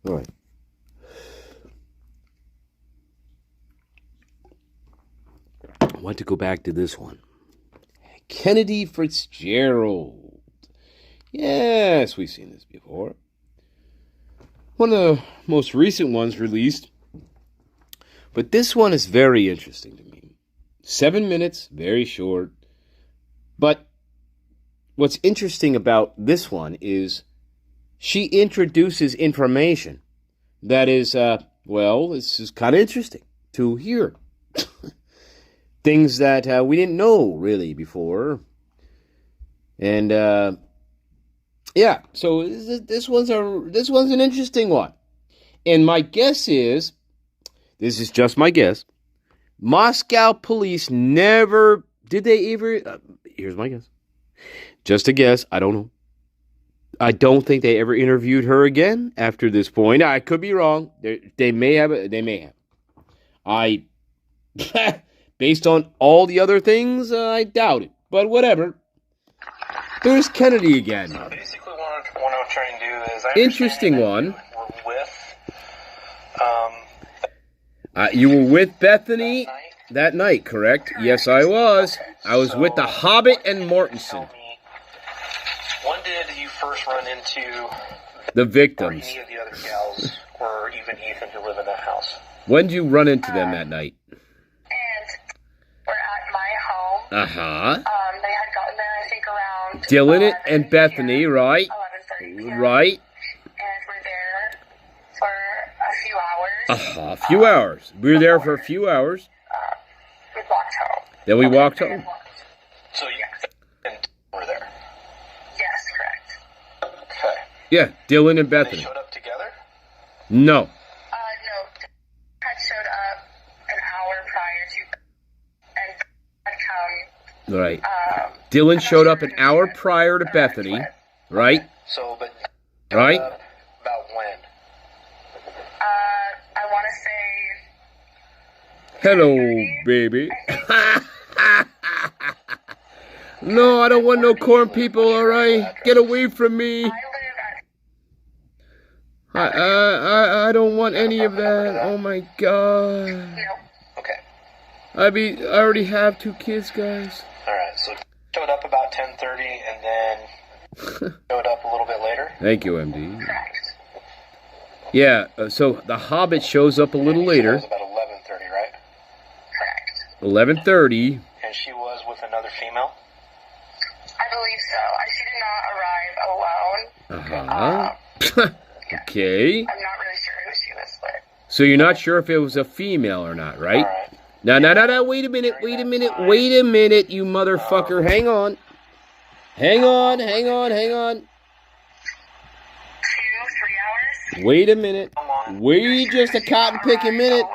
All right. I want to go back to this one. Kennedy Fitzgerald. Yes, we've seen this before. One of the most recent ones released. But this one is very interesting to me. 7 minutes, very short. But what's interesting about this one is she introduces information that is, this is kind of interesting to hear. Things that we didn't know really before. And, so this one's an interesting one. And my guess is, this is just my guess, Moscow police never, did they ever, here's my guess. Just a guess, I don't know. I don't think they ever interviewed her again after this point. I could be wrong. They may have. They may have. I, based on all the other things, I doubt it. But whatever. There's Kennedy again. So basically, what I'm trying to do is, Interesting one. We're with. You were with Bethany that night, correct? Yes, I was. Okay, I was with the Hobbit and Mortensen. When did you first run into The or victims. any of the other gals, or even Ethan, who live in that house? When did you run into them that night? And we're at my home. Uh-huh. They had gotten there, I think, around Dylan 11 and Bethany, p.m., right? 11:30 p.m. Right. And we're there for a few hours. A few hours. We were there for a few hours. We walked home. Then we walked home. So you and were there. Yes, correct. Okay. Yeah, Dylan and They Bethany. showed up together? No. No, had showed up an hour prior to, and had come. Right. Dylan showed up an hour prior to Bethany. Right? So, but Right? About when? I want to say Hello, baby. No, I don't want no corn people, alright? Get away from me. I live at. I don't want any of that. Oh my god. No. Okay. I already have 2 kids, guys. All right. So showed up about 10:30, and then showed up a little bit later. Thank you, MD. Correct. Yeah, so the Hobbit shows up a little You said it later. was about 11:30, right? Correct. 11:30. And she was with another female. I believe so. She did not arrive alone. Uh-huh. Okay. I'm not really sure who she was with. So you're not sure if it was a female or not, right? All right. No, wait a minute, you motherfucker. Hang on. 2, 3 hours? Wait a minute. How long? Wait just a cotton picking minute.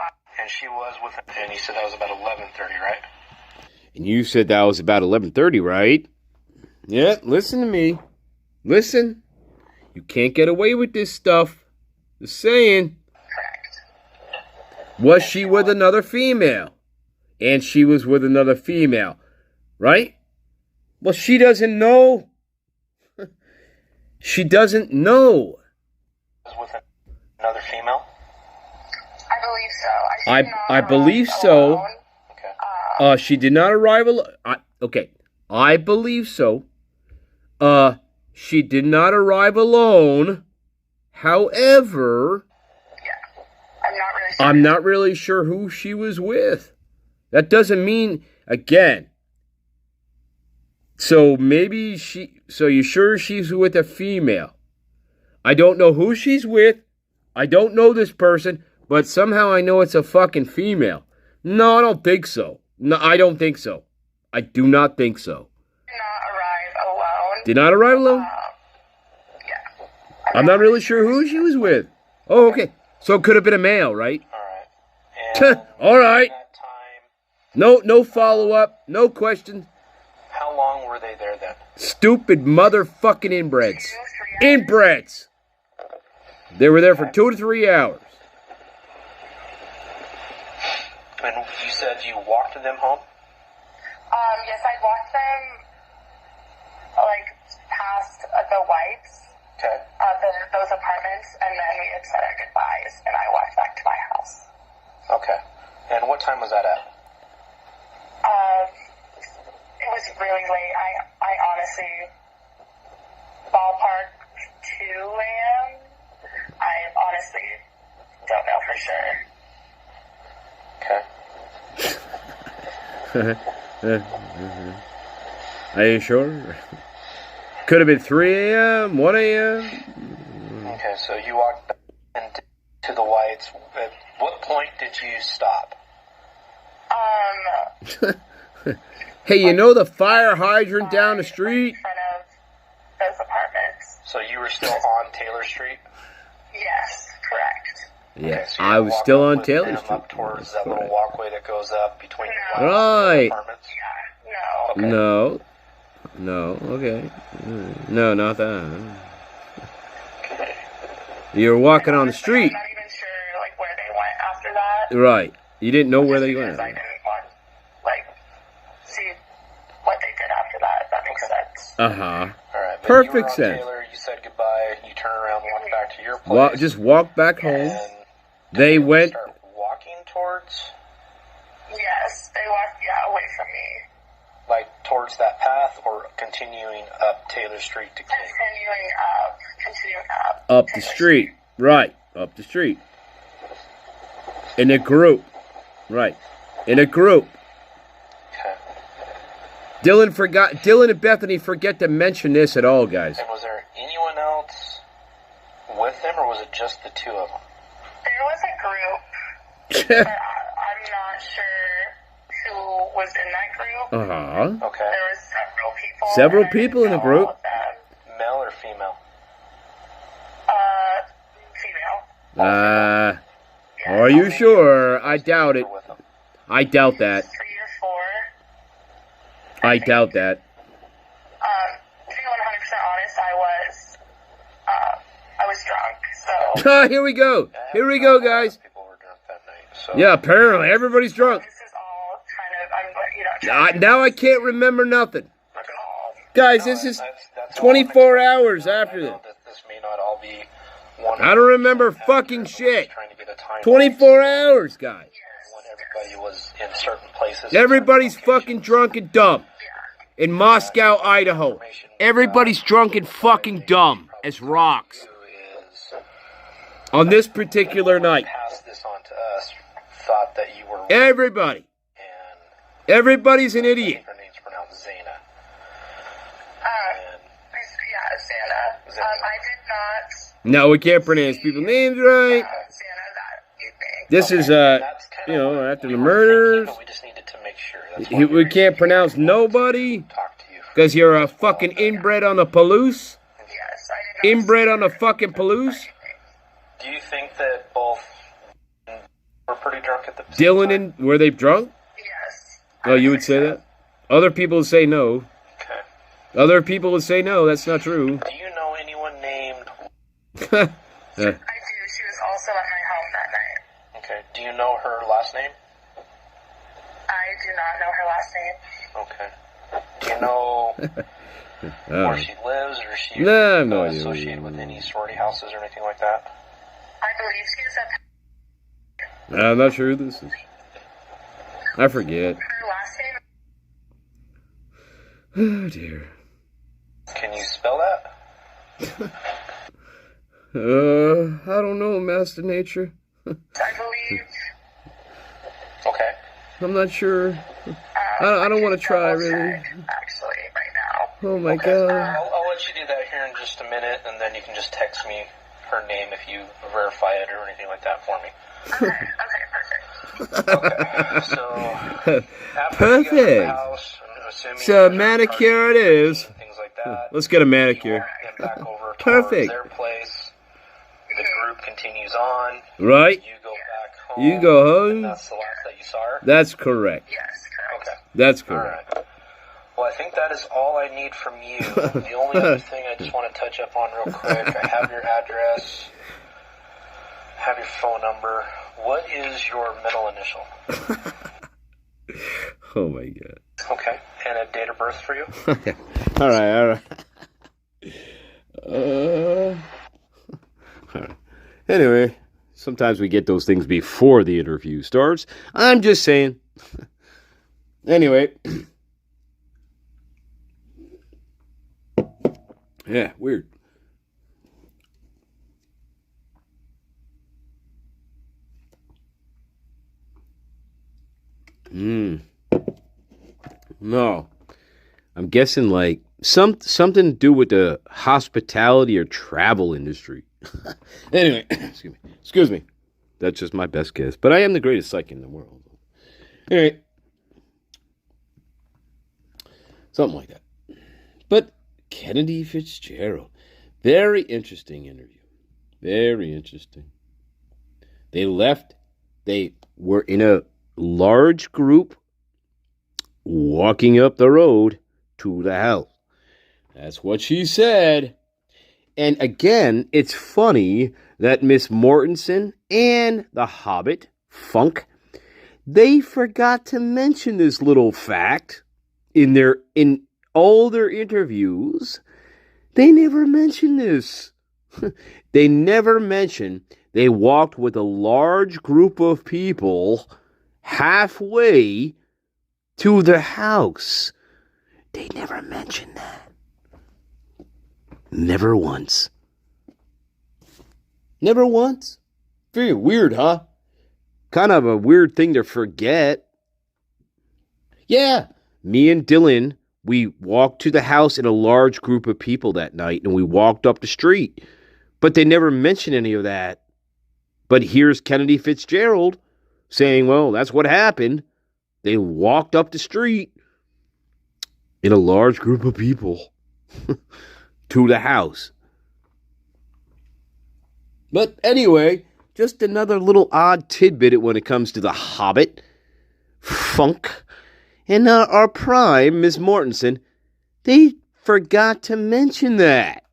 And she was with, and you said that was about 11:30, right? And you said that was about 11:30, right? Yeah, listen to me. Listen. You can't get away with this stuff. Just saying. Correct. Was she with another female? And she was with another female, right? Well, she doesn't know. She doesn't know. Was with another female. I believe so. She did not I arrive believe so. alone. Okay. She did not arrive alone. Okay, I believe so. She did not arrive alone. However, Yeah. I'm not really sure. I'm not really sure who she was with. That doesn't mean, again. So maybe so you're sure she's with a female? I don't know who she's with. I don't know this person, but somehow I know it's a fucking female. No, I don't think so. No, I don't think so. I do not think so. Did not arrive alone. Did not arrive alone? Yeah. I'm not really sure who she was with. Oh, okay. So it could have been a male, right? All right. And All right. at that time, No follow-up. No questions. how long were they there then? Stupid motherfucking inbreds. 2, 3 hours. Inbreds. They were there for 2 to 3 hours. And you said you walked them home? Yes, I walked them, like, past the Whites, Okay. those apartments, and then we had said our goodbyes, and I walked back to my house. Okay. And what time was that at? It was really late. I honestly, ballpark 2 a.m. I honestly don't know for sure. Okay. Are you sure? Could have been 3 a.m., 1 a.m. Okay, so you walked into the Whites. At what point did you stop? Hey, you know the fire hydrant down the street? In front of those apartments. So you were still on Taylor Street? Yes, correct. Yeah, Okay, so you I was walk still up on with Taylor them Street. up towards That's that little right. walkway that goes up between the Right. apartments? Yeah, no. Okay. No. No, okay. No, not that. You were walking on the Honestly, street. I'm not even sure like where they went after that. Right. You didn't know where Just they because I went. didn't want like see what they did after that. If that makes sense. Uh-huh. All right. But Perfect you were on sense. Taylor, you said goodbye. You turn around, walk back to your place. Just walk back home. And They went... start walking towards, Yes, they walked away from me. like, towards that path, or continuing up Taylor Street to King? Continuing up. Up the street. Right. Up the street. In a group. Right. In a group. Okay. Dylan and Bethany forget to mention this at all, guys. And was there anyone else with them, or was it just the two of them? There was a group, but I'm not sure who was in that group. Uh-huh. Okay. There was several people. Several and I didn't people in the know group? all of them. Male or female? Female. Yeah, Are you sure? I doubt it. With them? I doubt that. 3 or 4. I doubt that. To be 100% honest, I was drunk, so Here we go. Here we go, guys. People were drunk that night. So Yeah, apparently everybody's drunk. this is all kind of, trying Now I can't remember nothing. to recall. Guys, this is that's all 24 I'm hours expecting. after I this. know that this may not all be 100% I don't remember accurate, fucking but shit. trying to get a timeline 24 hours, guys. when everybody was in certain places. Everybody's certain fucking drunk and dumb. In Moscow, Idaho. Everybody's drunk and fucking dumb as rocks. Who is On this particular night. passed this on to us, thought that you were Everybody. and Everybody's an idiot. her name's pronounced Zana. And Santa. I did not. No, we can't pronounce people's names right. Santa that evening. This is, that's kind of what after we the were murders. thinking, but we just needed to make sure. That's why We can't pronounce nobody. talk to you. Because you're a fucking inbred on the Palouse. Yes, I did not. Inbred on the fucking Palouse. Do you think that both were pretty drunk at the Dylan time? and, were they drunk? Yes. Oh, you would say that? Other people would say no. Okay. Other people would say no, that's not true. Do you know anyone named? I do. She was also at my home that night. Okay. Do you know her last name? I do not know her last name. Okay. Do you know where she lives, or is she No, I have no idea. associated with any sorority houses or anything like that? I believe she is at I'm not sure who this is. I forget. her last name. Oh, dear. Can you spell that? I don't know, Master Nature. I believe. Okay. I'm not sure. I don't want to try, double really. check, actually, right now. Oh, my Okay. God. I'll let you do that here in just a minute, and then you can just text me her name if you verify it or anything like that for me. Okay, perfect. Okay. So after you get to the Perfect. house, I'm assuming So, you're manicure it partying, is. things like that. Let's get a You manicure. walk them back over towards Perfect. their place. The group continues on. Right? You go back home. You go home. And that's the last that you saw her? That's correct. Yes, correct. Okay. That's All correct. right. Well, I think that is all I need from you. The only other thing I just want to touch up on real quick, I have your address, have your phone number. What is your middle initial? Oh, my God. Okay. And a date of birth for you? All right. All right. Anyway, sometimes we get those things before the interview starts. I'm just saying. Anyway. Yeah, weird. No. I'm guessing like something to do with the hospitality or travel industry. Anyway, excuse me. That's just my best guess. But I am the greatest psychic in the world. Anyway. Something like that. But Kennedy Fitzgerald. Very interesting interview. Very interesting. They were in a large group walking up the road to the house. That's what she said. And again, it's funny that Miss Mortensen and the Hobbit, Funk, they forgot to mention this little fact in all their interviews. They never mentioned this. They never mentioned they walked with a large group of people halfway to the house. They never mentioned that. Never once. Never once. Very weird, huh? Kind of a weird thing to forget. Yeah, me and Dylan, we walked to the house in a large group of people that night, and we walked up the street. But they never mentioned any of that. But here's Kennedy Fitzgerald saying, well, that's what happened. They walked up the street in a large group of people to the house. But anyway, just another little odd tidbit when it comes to the Hobbit, Funk, and our prime, Miss Mortensen. They forgot to mention that.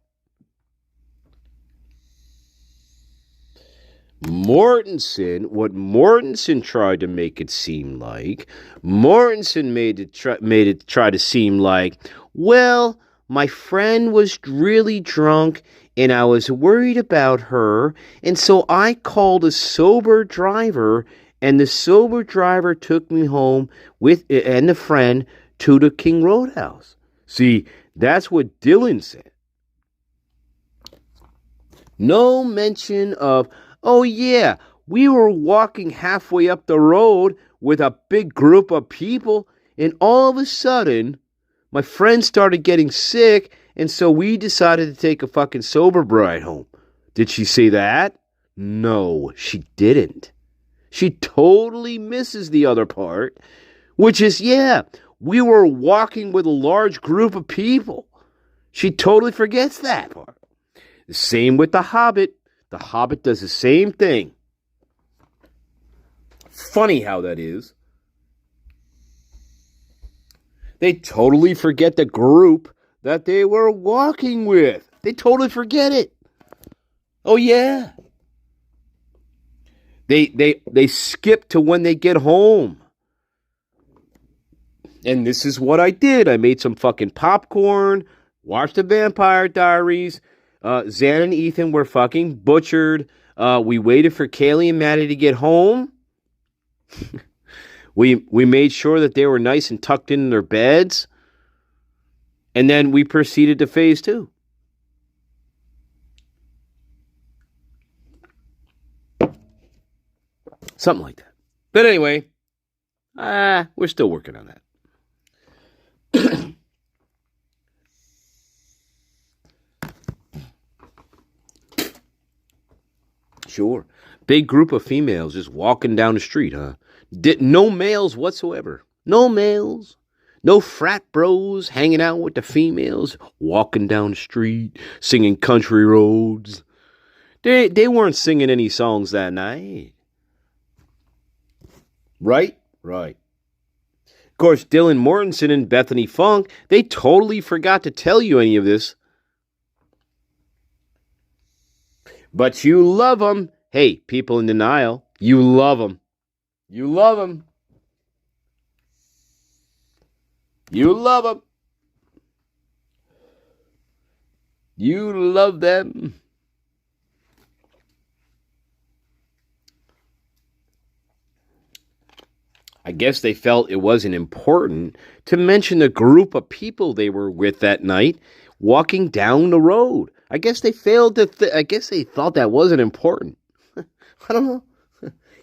What Mortensen tried to make it seem like, made it try to seem like, well, my friend was really drunk and I was worried about her, and so I called a sober driver, and the sober driver took me home and the friend to the King Roadhouse. See, that's what Dylan said. No mention of, oh yeah, we were walking halfway up the road with a big group of people, and all of a sudden, my friend started getting sick, and so we decided to take a fucking sober ride home. Did she say that? No, she didn't. She totally misses the other part, which is, yeah, we were walking with a large group of people. She totally forgets that part. The same with the Hobbit. The Hobbit does the same thing. Funny how that is. They totally forget the group that they were walking with. They totally forget it. Oh yeah. They skip to when they get home. And this is what I did. I made some fucking popcorn, watched the Vampire Diaries. Zan and Ethan were fucking butchered. We waited for Kaylee and Maddie to get home. We made sure that they were nice and tucked in their beds. And then we proceeded to phase 2. Something like that. But anyway, we're still working on that. Sure. Big group of females just walking down the street, huh? No males whatsoever. No males. No frat bros hanging out with the females, walking down the street, singing country roads. They weren't singing any songs that night. Right? Right. Of course, Dylan Mortensen and Bethany Funk, they totally forgot to tell you any of this. But you love them. Hey, people in denial, you love them. You love them. You love them. You love them. I guess they felt it wasn't important to mention the group of people they were with that night walking down the road. I guess they failed to I guess they thought that wasn't important. I don't know.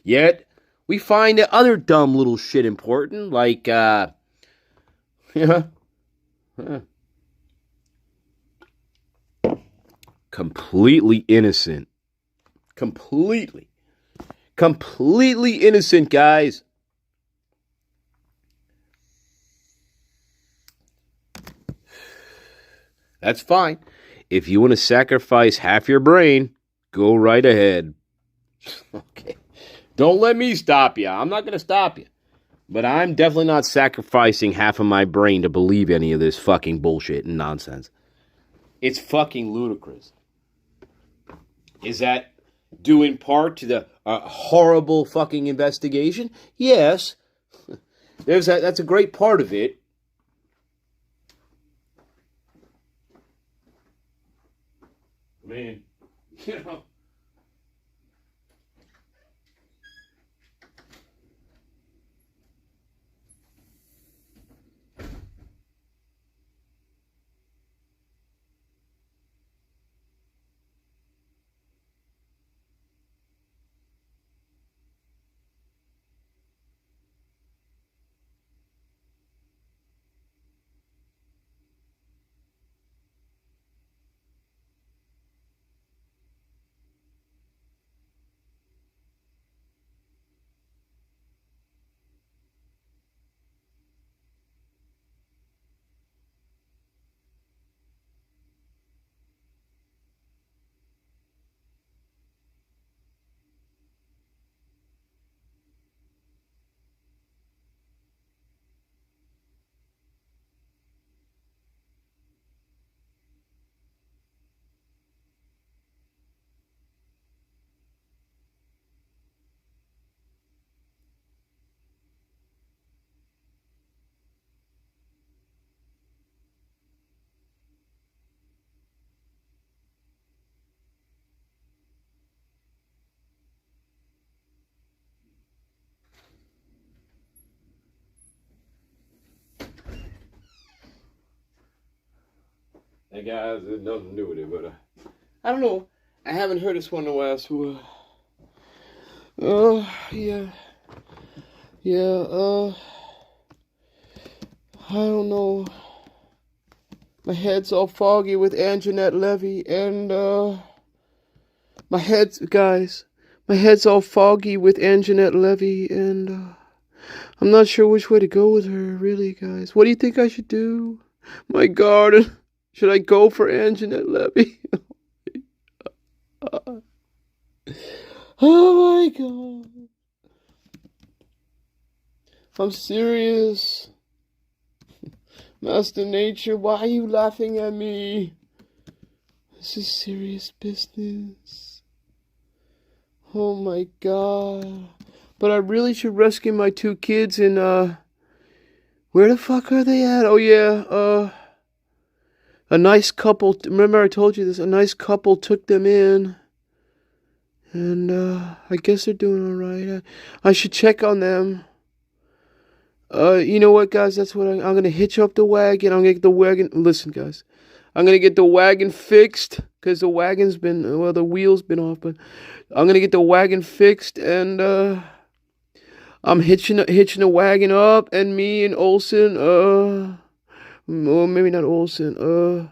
Yet, we find the other dumb little shit important, like, completely innocent. Completely innocent, guys. That's fine. If you want to sacrifice half your brain, go right ahead. Okay. Don't let me stop you. I'm not going to stop you. But I'm definitely not sacrificing half of my brain to believe any of this fucking bullshit and nonsense. It's fucking ludicrous. Is that due in part to the horrible fucking investigation? Yes. That's a great part of it. I mean, you know. Hey guys, it has nothing to do with it, but I don't know. I haven't heard this one in a while, so yeah, I don't know. My head's all foggy with Anjanette Levy, and my head's all foggy with Anjanette Levy, and I'm not sure which way to go with her, really, guys. What do you think I should do? My God, should I go for Anjanette Levy? Oh my God. I'm serious. Master Nature, why are you laughing at me? This is serious business. Oh my God. But I really should rescue my 2 kids and, where the fuck are they at? Oh yeah, a nice couple, remember I told you this, a nice couple took them in. And, I guess they're doing alright. I should check on them. You know what, guys? That's what I'm going to hitch up the wagon. I'm going to get the wagon. Listen, guys. I'm going to get the wagon fixed because the wagon's been, well, the wheel's been off, but I'm going to get the wagon fixed and, I'm hitching the wagon up and me and Olsen, or maybe not Olsen,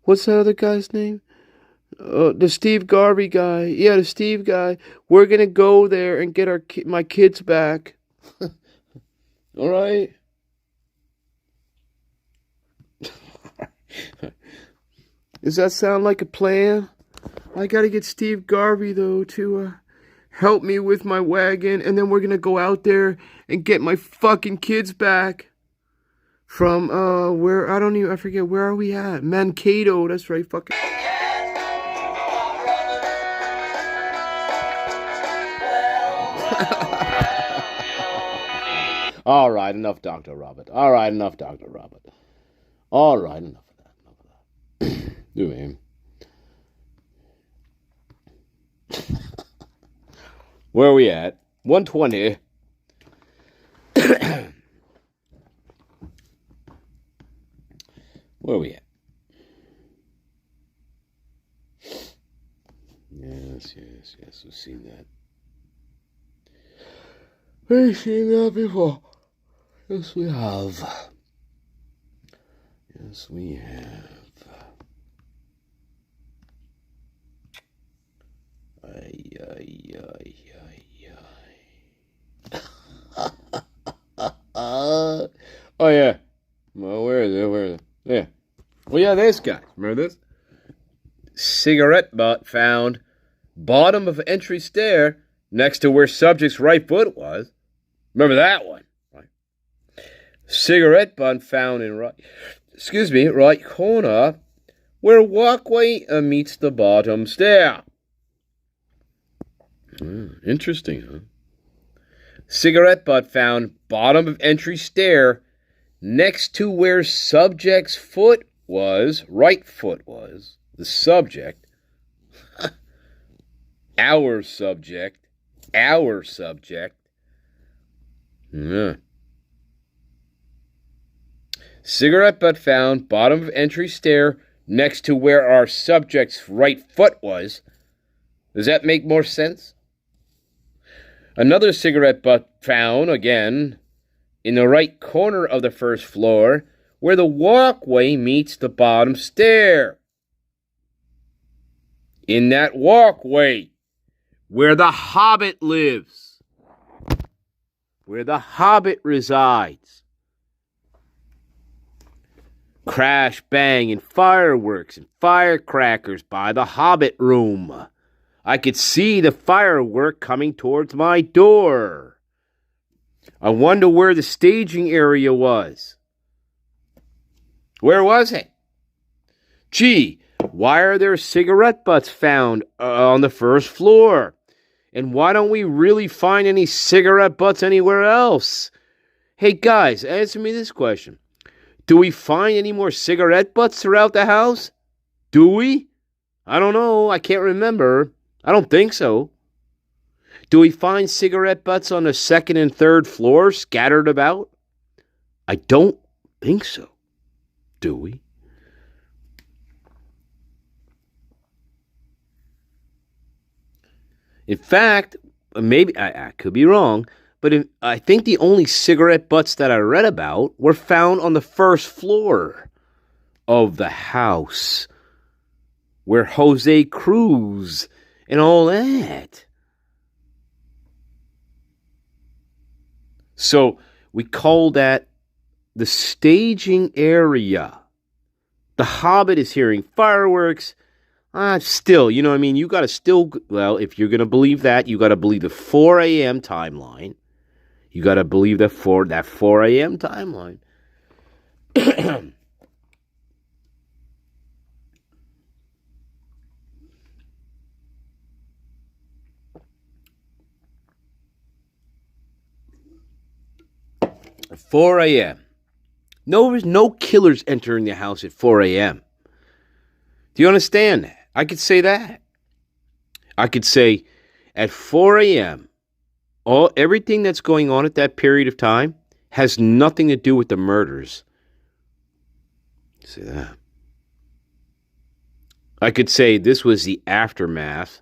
what's that other guy's name? The Steve Garvey guy. Yeah, the Steve guy. We're going to go there and get my kids back. All right. Does that sound like a plan? I gotta get Steve Garvey though to help me with my wagon, and then we're gonna go out there and get my fucking kids back from where I forget, where are we at? Mankato. That's right. Fucking. All right, enough, Dr. Robert. All right, enough, Dr. Robert. All right, enough of that. Enough of that. Do him. Where are we at? 120. Where are we at? Yes. We've seen that. We've seen that before. Yes, we have. Yes, we have. Oh yeah. Well, where is it? Yeah. Well, yeah, this guy. Remember this? Cigarette butt found bottom of entry stair next to where subject's right foot was. Remember that one? Right. Cigarette butt found in right corner where walkway meets the bottom stair. Interesting, huh? Cigarette butt found bottom of entry stair next to where subject's foot was, right foot was, the subject. Our subject. Yeah. Cigarette butt found bottom of entry stair next to where our subject's right foot was. Does that make more sense? Another cigarette butt found, again, in the right corner of the first floor, where the walkway meets the bottom stair. In that walkway, where the Hobbit lives, where the Hobbit resides. Crash, bang, and fireworks and firecrackers by the Hobbit room. I could see the firework coming towards my door. I wonder where the staging area was. Where was it? Gee, why are there cigarette butts found on the first floor? And why don't we really find any cigarette butts anywhere else? Hey guys, answer me this question. Do we find any more cigarette butts throughout the house? Do we? I don't know. I can't remember. I don't think so. Do we find cigarette butts on the second and third floor scattered about? I don't think so. Do we? In fact, maybe I could be wrong, but I think the only cigarette butts that I read about were found on the first floor of the house where Jose Cruz and all that. So we call that the staging area. The Hobbit is hearing fireworks. Still, you know what I mean? You got to still, well, if you're going to believe that, you got to believe the 4 a.m. timeline. You got to believe that 4 a.m. timeline. 4 a.m. No killers entering the house at 4 a.m. Do you understand that? I could say that. I could say at 4 a.m., everything that's going on at that period of time has nothing to do with the murders. See that? I could say this was the aftermath.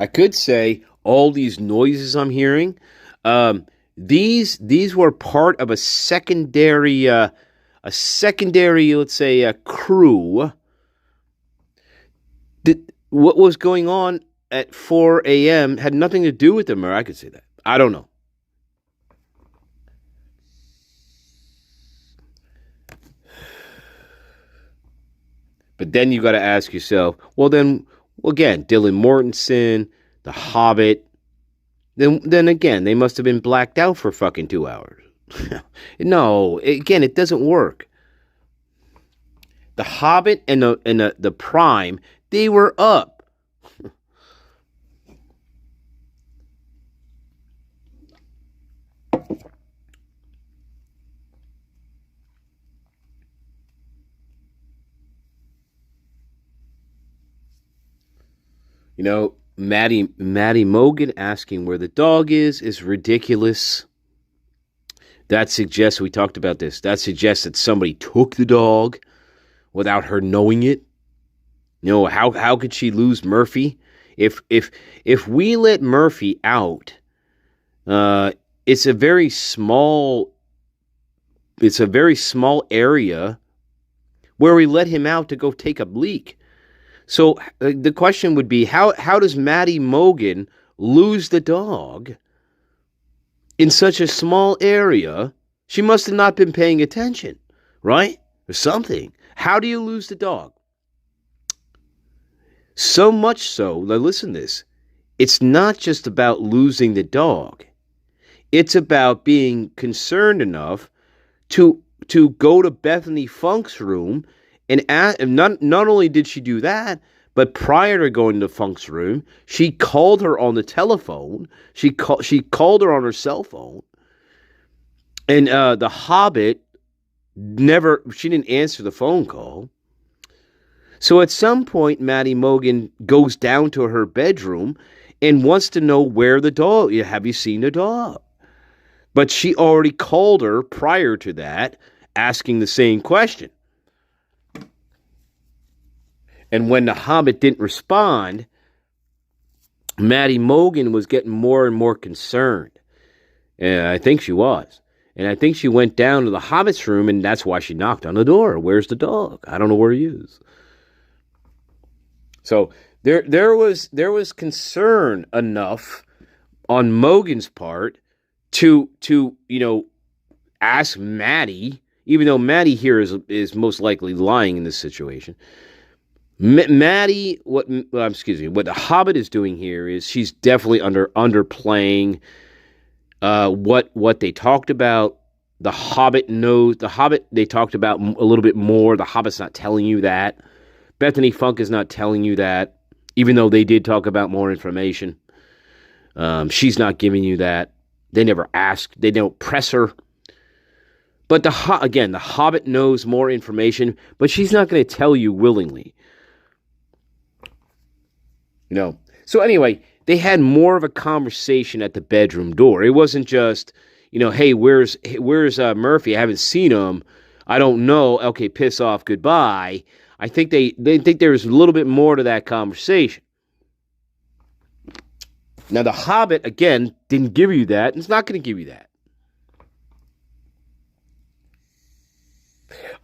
I could say all these noises I'm hearing, these were part of a secondary, let's say, a crew. What was going on at 4 a.m. had nothing to do with the murder. I could say that. I don't know. But then you got to ask yourself, well, then, again, Dylan Mortensen, The Hobbit, then again, they must have been blacked out for fucking 2 hours. No, again, it doesn't work. The Hobbit and the Prime, they were up. You know, Maddie Mogan asking where the dog is ridiculous. That suggests, we talked about this, that suggests that somebody took the dog without her knowing it. You know, how could she lose Murphy? If we let Murphy out, it's a very small area where we let him out to go take a leak. So the question would be, how does Maddie Mogan lose the dog in such a small area? She must have not been paying attention, right? Or something. How do you lose the dog? So much so, now listen to this, it's not just about losing the dog. It's about being concerned enough to go to Bethany Funk's room, and not only did she do that, But prior to going to Funk's room, she called her on the telephone. She called her on her cell phone. And the Hobbit she didn't answer the phone call. So at some point, Maddie Mogen goes down to her bedroom and wants to know where the dog, have you seen the dog? But she already called her prior to that, asking the same question. And when the Hobbit didn't respond, Maddie Mogen was getting more and more concerned. And I think she was. And I think she went down to the Hobbit's room, and that's why she knocked on the door. Where's the dog? I don't know where he is. So there was concern enough on Mogen's part to ask Maddie, even though Maddie here is most likely lying in this situation. Maddie, what the Hobbit is doing here is she's definitely underplaying what they talked about. The Hobbit knows. The Hobbit, they talked about a little bit more. The Hobbit's not telling you that. Bethany Funk is not telling you that, even though they did talk about more information. She's not giving you that. They never asked. They don't press her. But the Hobbit knows more information, but she's not going to tell you willingly. So anyway, they had more of a conversation at the bedroom door. It wasn't just, hey, where's Murphy? I haven't seen him. I don't know. Okay, piss off. Goodbye. I think they think there's a little bit more to that conversation. Now, the Hobbit, again, didn't give you that, and it's not going to give you that.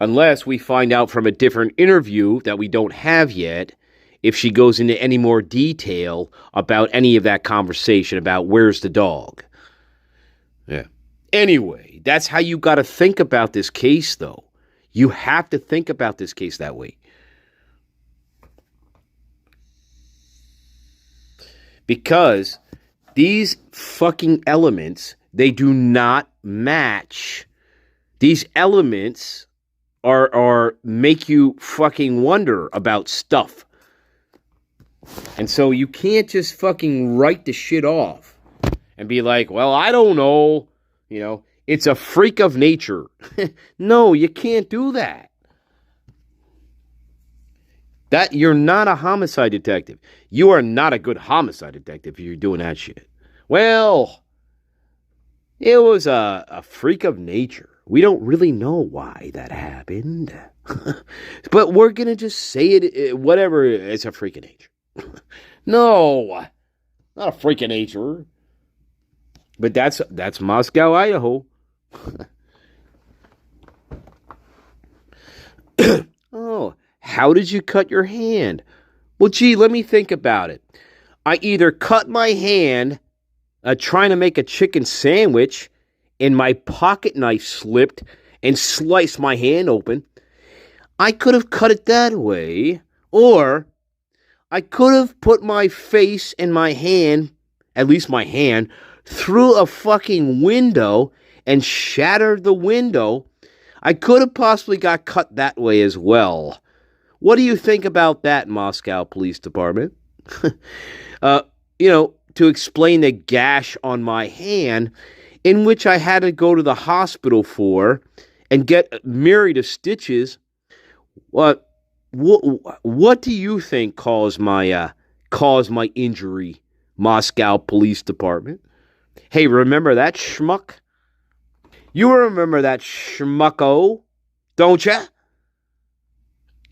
Unless we find out from a different interview that we don't have yet, if she goes into any more detail about any of that conversation about where's the dog. Yeah. Anyway, that's how you got to think about this case, though. You have to think about this case that way. Because these fucking elements, they do not match. These elements are make you fucking wonder about stuff. And so you can't just fucking write the shit off and be like, well, I don't know. It's a freak of nature. No, you can't do that. That you're not a homicide detective. You are not a good homicide detective if you're doing that shit. Well, it was a freak of nature. We don't really know why that happened. But we're going to just say it, whatever, it's a freak of nature. No, not a freak of nature. But that's Moscow, Idaho. Oh, how did you cut your hand? Well, gee, let me think about it. I either cut my hand trying to make a chicken sandwich, and my pocket knife slipped and sliced my hand open. I could have cut it that way, or I could have put my face and my hand, at least my hand, through a fucking window and shattered the window. I could have possibly got cut that way as well. What do you think about that, Moscow Police Department? To explain the gash on my hand, in which I had to go to the hospital for and get a myriad of stitches. What do you think caused my injury, Moscow Police Department? Hey, remember that schmuck? You remember that schmucko, don't ya?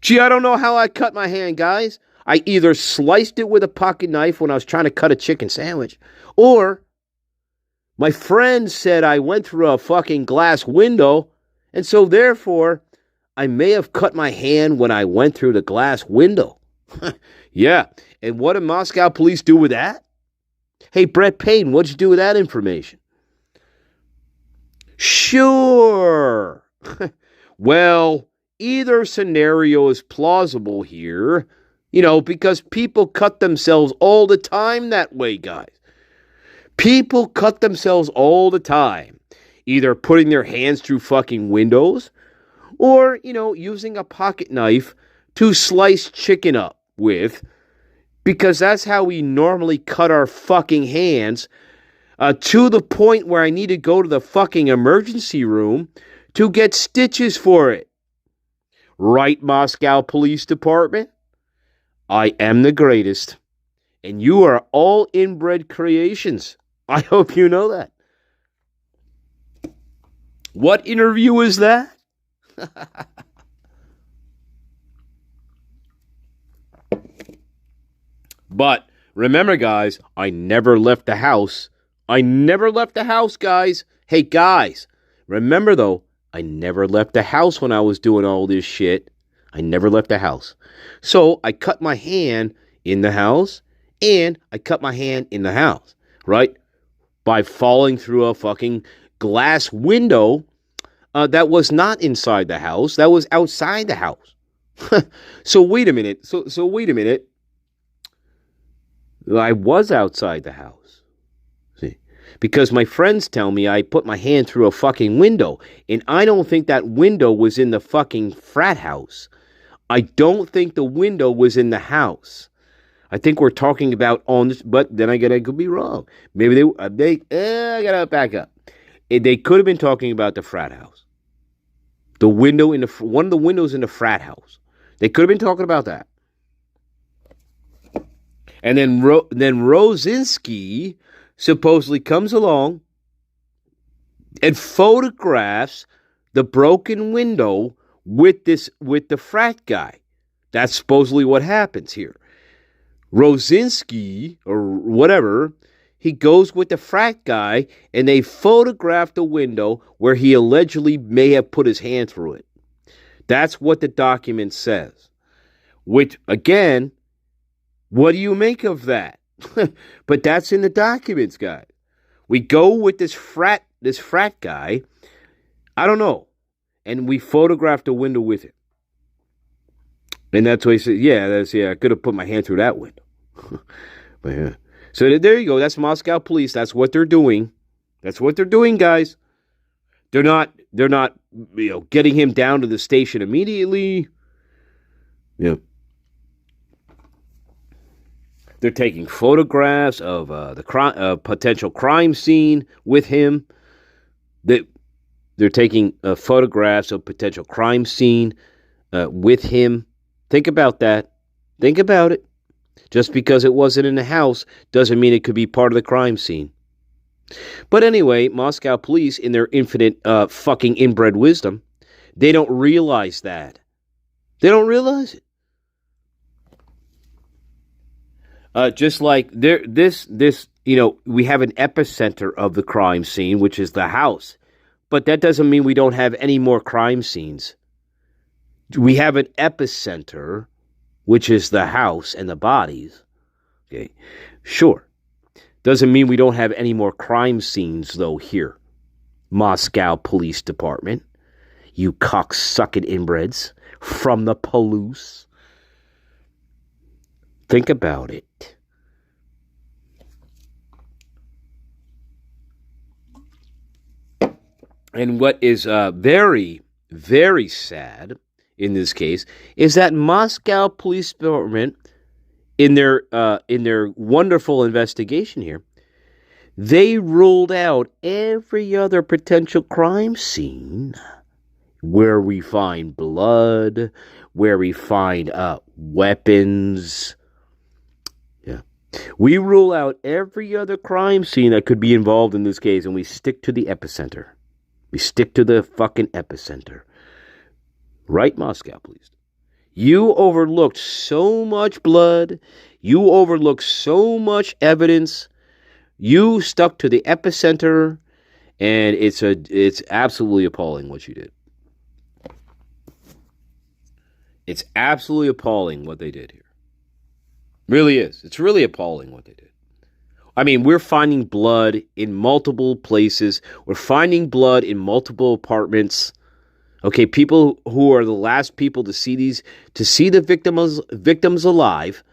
Gee, I don't know how I cut my hand, guys. I either sliced it with a pocket knife when I was trying to cut a chicken sandwich, or my friend said I went through a fucking glass window, and so therefore I may have cut my hand when I went through the glass window. Yeah, and what did Moscow police do with that? Hey, Brett Payton, what'd you do with that information? Sure. Well, either scenario is plausible here, because people cut themselves all the time that way, guys. People cut themselves all the time, either putting their hands through fucking windows or, using a pocket knife to slice chicken up. with, because that's how we normally cut our fucking hands, to the point where I need to go to the fucking emergency room to get stitches for it. Right, Moscow Police Department? I am the greatest. And you are all inbred creations. I hope you know that. What interview is that? But remember, guys, I never left the house. I never left the house, guys. Hey, guys, remember, though, I never left the house when I was doing all this shit. I never left the house. So I cut my hand in the house, and I cut my hand in the house, right? By falling through a fucking glass window that was not inside the house. That was outside the house. So wait a minute. So wait a minute. I was outside the house. See? Because my friends tell me I put my hand through a fucking window. And I don't think that window was in the fucking frat house. I don't think the window was in the house. I think we're talking about on this, but then I could be wrong. Maybe I gotta back up. They could have been talking about the frat house. The window one of the windows in the frat house. They could have been talking about that. And then Rosinski supposedly comes along and photographs the broken window with the frat guy. That's supposedly what happens here. Rosinski, or whatever, he goes with the frat guy, and they photograph the window where he allegedly may have put his hand through it. That's what the document says. Which, again, what do you make of that? But that's in the documents, guys. We go with this frat guy, I don't know, and we photograph the window with him. And that's what he said, I could have put my hand through that window. But yeah. So there you go. That's Moscow police. That's what they're doing. That's what they're doing, guys. They're not getting him down to the station immediately. Yeah. They're taking photographs of the potential crime scene with him. They're taking photographs of potential crime scene with him. Think about that. Think about it. Just because it wasn't in the house doesn't mean it could be part of the crime scene. But anyway, Moscow police, in their infinite fucking inbred wisdom, they don't realize that. They don't realize it. Just like we have an epicenter of the crime scene, which is the house. But that doesn't mean we don't have any more crime scenes. We have an epicenter, which is the house and the bodies. Okay, sure. Doesn't mean we don't have any more crime scenes, though, here. Moscow Police Department. You cocksucking inbreds from the Palouse. Think about it. And what is very, very sad in this case is that Moscow Police Department, in their wonderful investigation here, they ruled out every other potential crime scene where we find blood, where we find weapons. Yeah, we rule out every other crime scene that could be involved in this case, and we stick to the epicenter. We stick to the fucking epicenter. Right, Moscow Police? You overlooked so much blood. You overlooked so much evidence. You stuck to the epicenter, and it's absolutely appalling what you did. It's absolutely appalling what they did here. Really is. It's really appalling what they did. I mean, we're finding blood in multiple places. We're finding blood in multiple apartments. Okay, people who are the last people to see the victims alive.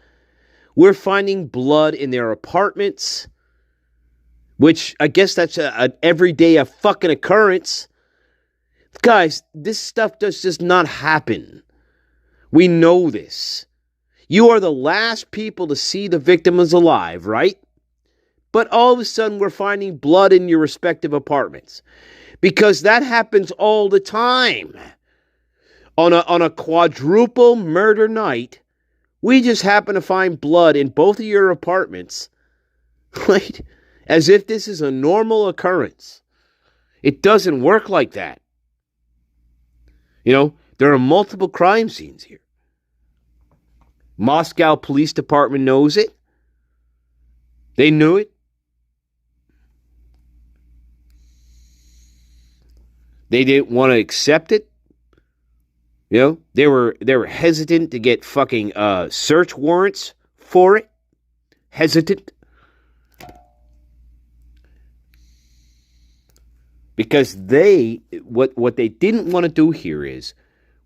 We're finding blood in their apartments, which I guess that's an everyday fucking occurrence. Guys, this stuff does not happen. We know this. You are the last people to see the victim is alive, right? But all of a sudden, we're finding blood in your respective apartments. Because that happens all the time. On a quadruple murder night, we just happen to find blood in both of your apartments. Right? As if this is a normal occurrence. It doesn't work like that. You know, there are multiple crime scenes here. Moscow Police Department knows it. They knew it. They didn't want to accept it. You know, they were hesitant to get fucking search warrants for it. Hesitant. Because what they didn't want to do here is,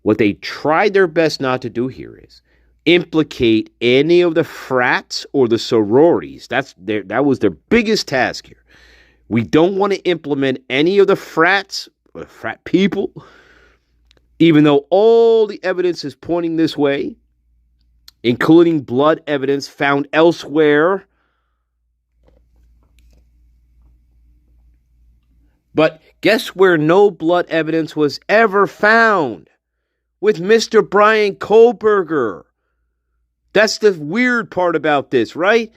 what they tried their best not to do here is, implicate any of the frats or the sororities. That was their biggest task here. We don't want to implement any of the frats or the frat people, even though all the evidence is pointing this way, including blood evidence found elsewhere. But guess where no blood evidence was ever found? With Mr. Brian Kohlberger. That's the weird part about this, right?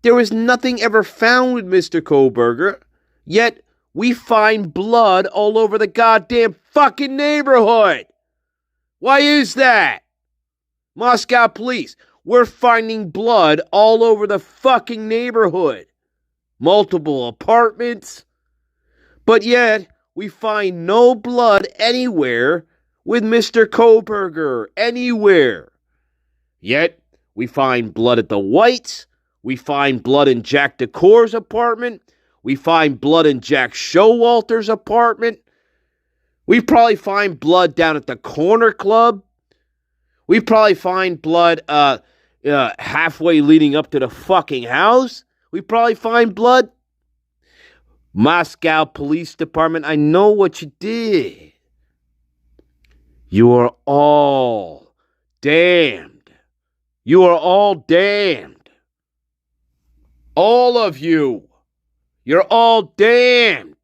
There was nothing ever found with Mr. Kohlberger, yet we find blood all over the goddamn fucking neighborhood. Why is that? Moscow police, we're finding blood all over the fucking neighborhood. Multiple apartments. But yet, we find no blood anywhere with Mr. Kohlberger. Anywhere. Yet, we find blood at the Whites. We find blood in Jack DeCour's apartment. We find blood in Jack Showalter's apartment. We probably find blood down at the Corner Club. We probably find blood halfway leading up to the fucking house. We probably find blood. Moscow Police Department, I know what you did. You are all damned. You are all damned. All of you. You're all damned.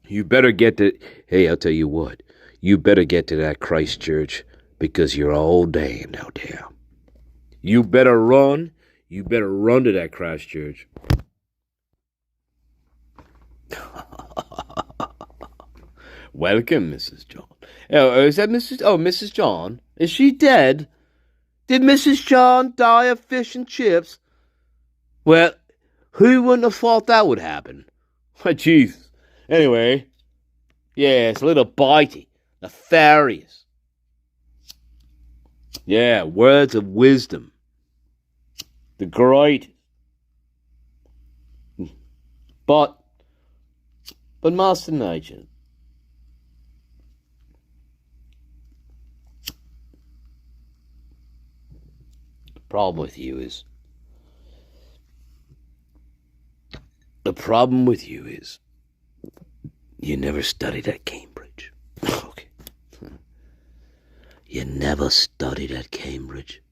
You better get to... Hey, I'll tell you what. You better get to that Christchurch because you're all damned out there. You better run. You better run to that Christchurch. Welcome, Mrs. John. Oh, is that Mrs. Oh, Mrs. John? Is she dead? Did Mrs. John die of fish and chips? Well, who wouldn't have thought that would happen? Jeez. Anyway, yeah, it's a little bitey, nefarious. Yeah, words of wisdom. The great. But Master Nature. The problem with you is you never studied at Cambridge. Okay. You never studied at Cambridge.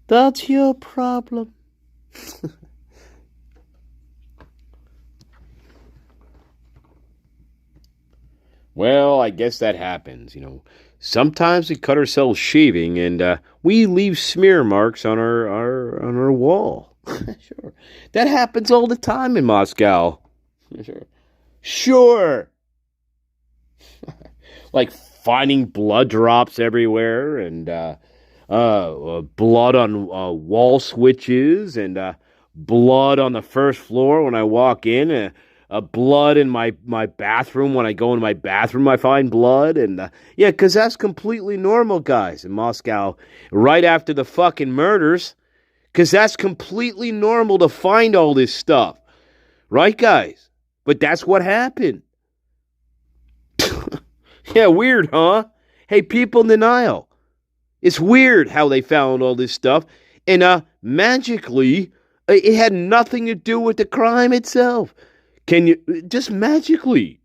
That's your problem. Well, I guess that happens, you know. Sometimes we cut ourselves shaving and we leave smear marks on our wall. Sure. That happens all the time in Moscow. Sure. Like finding blood drops everywhere and blood on wall switches and blood on the first floor when I walk in. Blood in my bathroom. When I go into my bathroom, I find blood. And yeah, because that's completely normal, guys, in Moscow. Right after the fucking murders. Because that's completely normal to find all this stuff. Right, guys? But that's what happened. Yeah, weird, huh? Hey, people in denial. It's weird how they found all this stuff. And magically, it had nothing to do with the crime itself. Can you just magically?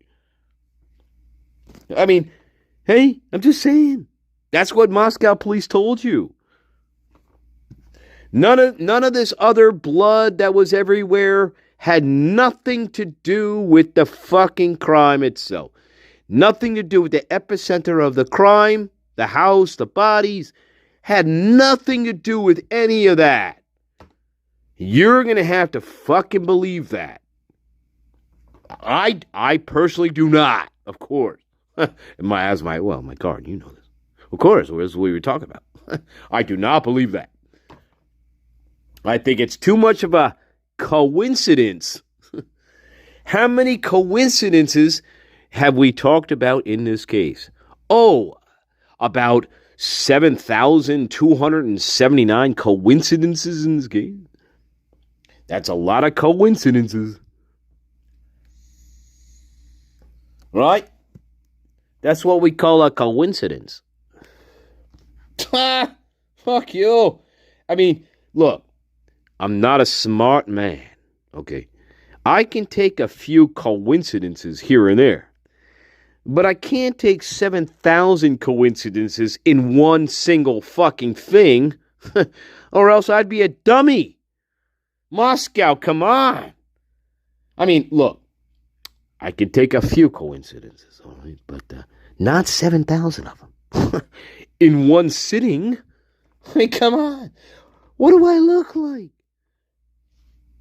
I mean, hey, I'm just saying. That's what Moscow police told you. None of this other blood that was everywhere had nothing to do with the fucking crime itself. Nothing to do with the epicenter of the crime, the house, the bodies. Had nothing to do with any of that. You're going to have to fucking believe that. I personally do not, of course. My card, you know this. Of course, that's what we were talking about. I do not believe that. I think it's too much of a coincidence. How many coincidences have we talked about in this case? Oh, about 7,279 coincidences in this game. That's a lot of coincidences. Right? That's what we call a coincidence. Fuck you. I mean, look, I'm not a smart man, okay? I can take a few coincidences here and there, but I can't take 7,000 coincidences in one single fucking thing, or else I'd be a dummy. Moscow, come on. I mean, look, I could take a few coincidences, all right, but not 7,000 of them in one sitting. I mean, come on. What do I look like?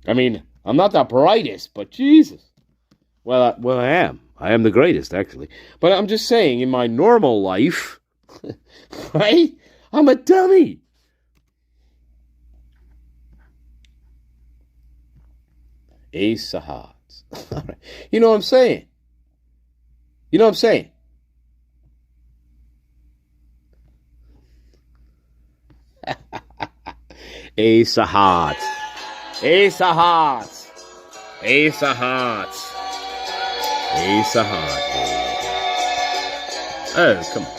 I mean, I'm not the brightest, but Jesus. Well, I am. I am the greatest, actually. But I'm just saying, in my normal life, right? I'm a dummy. Ace of Hearts. You know what I'm saying? You know what I'm saying? Ace of Hearts. Ace of Hearts. Ace of Hearts. Ace of Hearts. Oh, come on.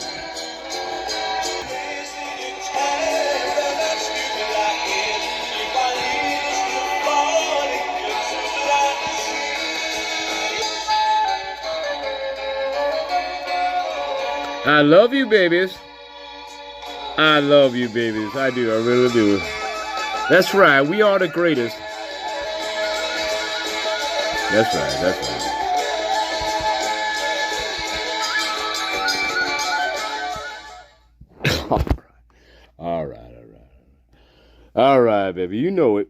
I love you, babies. I love you, babies. I do. I really do. That's right. We are the greatest. That's right. That's right. All right. All right, baby. You know it.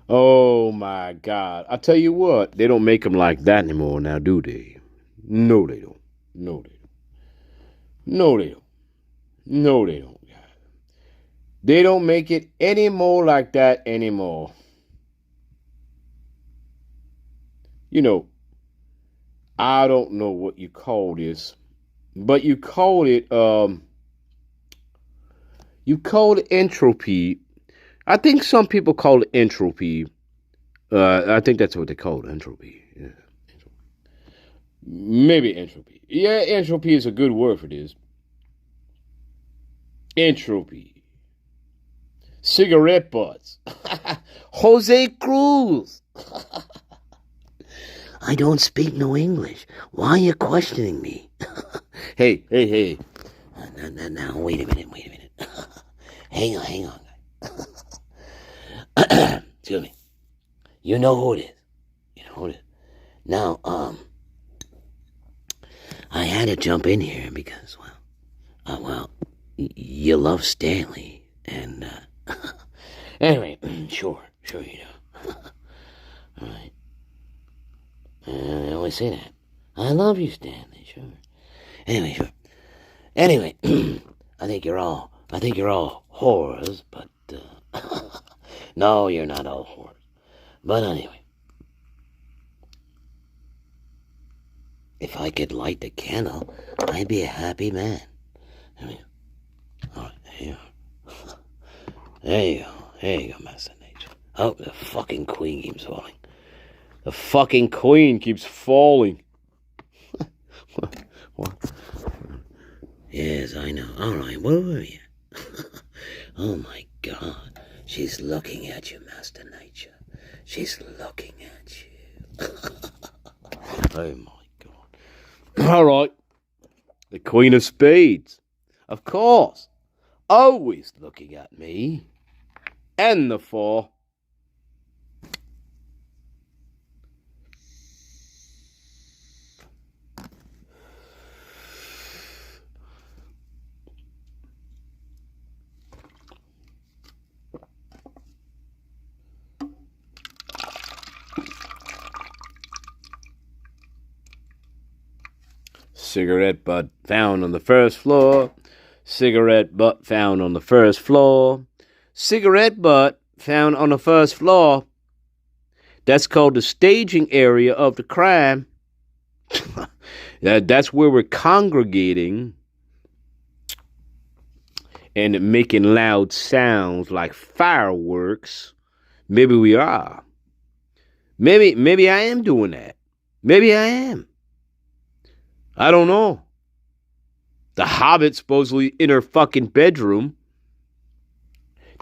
Oh, my God. I tell you what. They don't make them like that anymore now, do they? No, they don't. No, they don't. No, they don't. No, they don't. They don't make it any more like that anymore. You know, I don't know what you call this, but you call it entropy. I think some people call it entropy. I think that's what they call it, entropy. Yeah. Maybe entropy. Yeah, entropy is a good word for this. Entropy. Cigarette butts. Jose Cruz. I don't speak no English. Why are you questioning me? Hey. Now, wait a minute. Hang on. Excuse me. You know who it is. Now, I had to jump in here because, you love Stanley, and, anyway, sure you do. All right. I always say that. I love you, Stanley, sure. Anyway, sure. Anyway, I think you're all whores, but, no, you're not all whores. But anyway, if I could light the candle, I'd be a happy man. I mean, all right, here you go. There you go, Master Nature. Oh, the fucking queen keeps falling. The fucking queen keeps falling. What? Yes, I know. All right, where were you? Oh, my God. She's looking at you, Master Nature. She's looking at you. Oh, my God. All right. The Queen of Spades. Of course. Always looking at me. And the 4. Cigarette butt found on the first floor. Cigarette butt found on the first floor. Cigarette butt found on the first floor. That's called the staging area of the crime. That's where we're congregating and making loud sounds like fireworks. Maybe we are. Maybe I am doing that. Maybe I am. I don't know. The Hobbit supposedly in her fucking bedroom.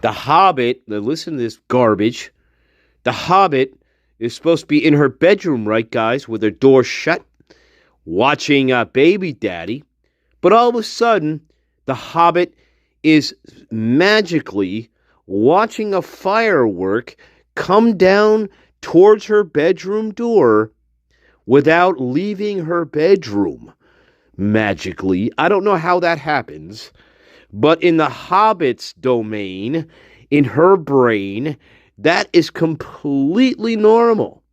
The Hobbit, now listen to this garbage. The Hobbit is supposed to be in her bedroom, right, guys, with her door shut, watching Baby Daddy. But all of a sudden, the Hobbit is magically watching a firework come down towards her bedroom door without leaving her bedroom. Magically. I don't know how that happens. But in the Hobbit's domain, in her brain, that is completely normal.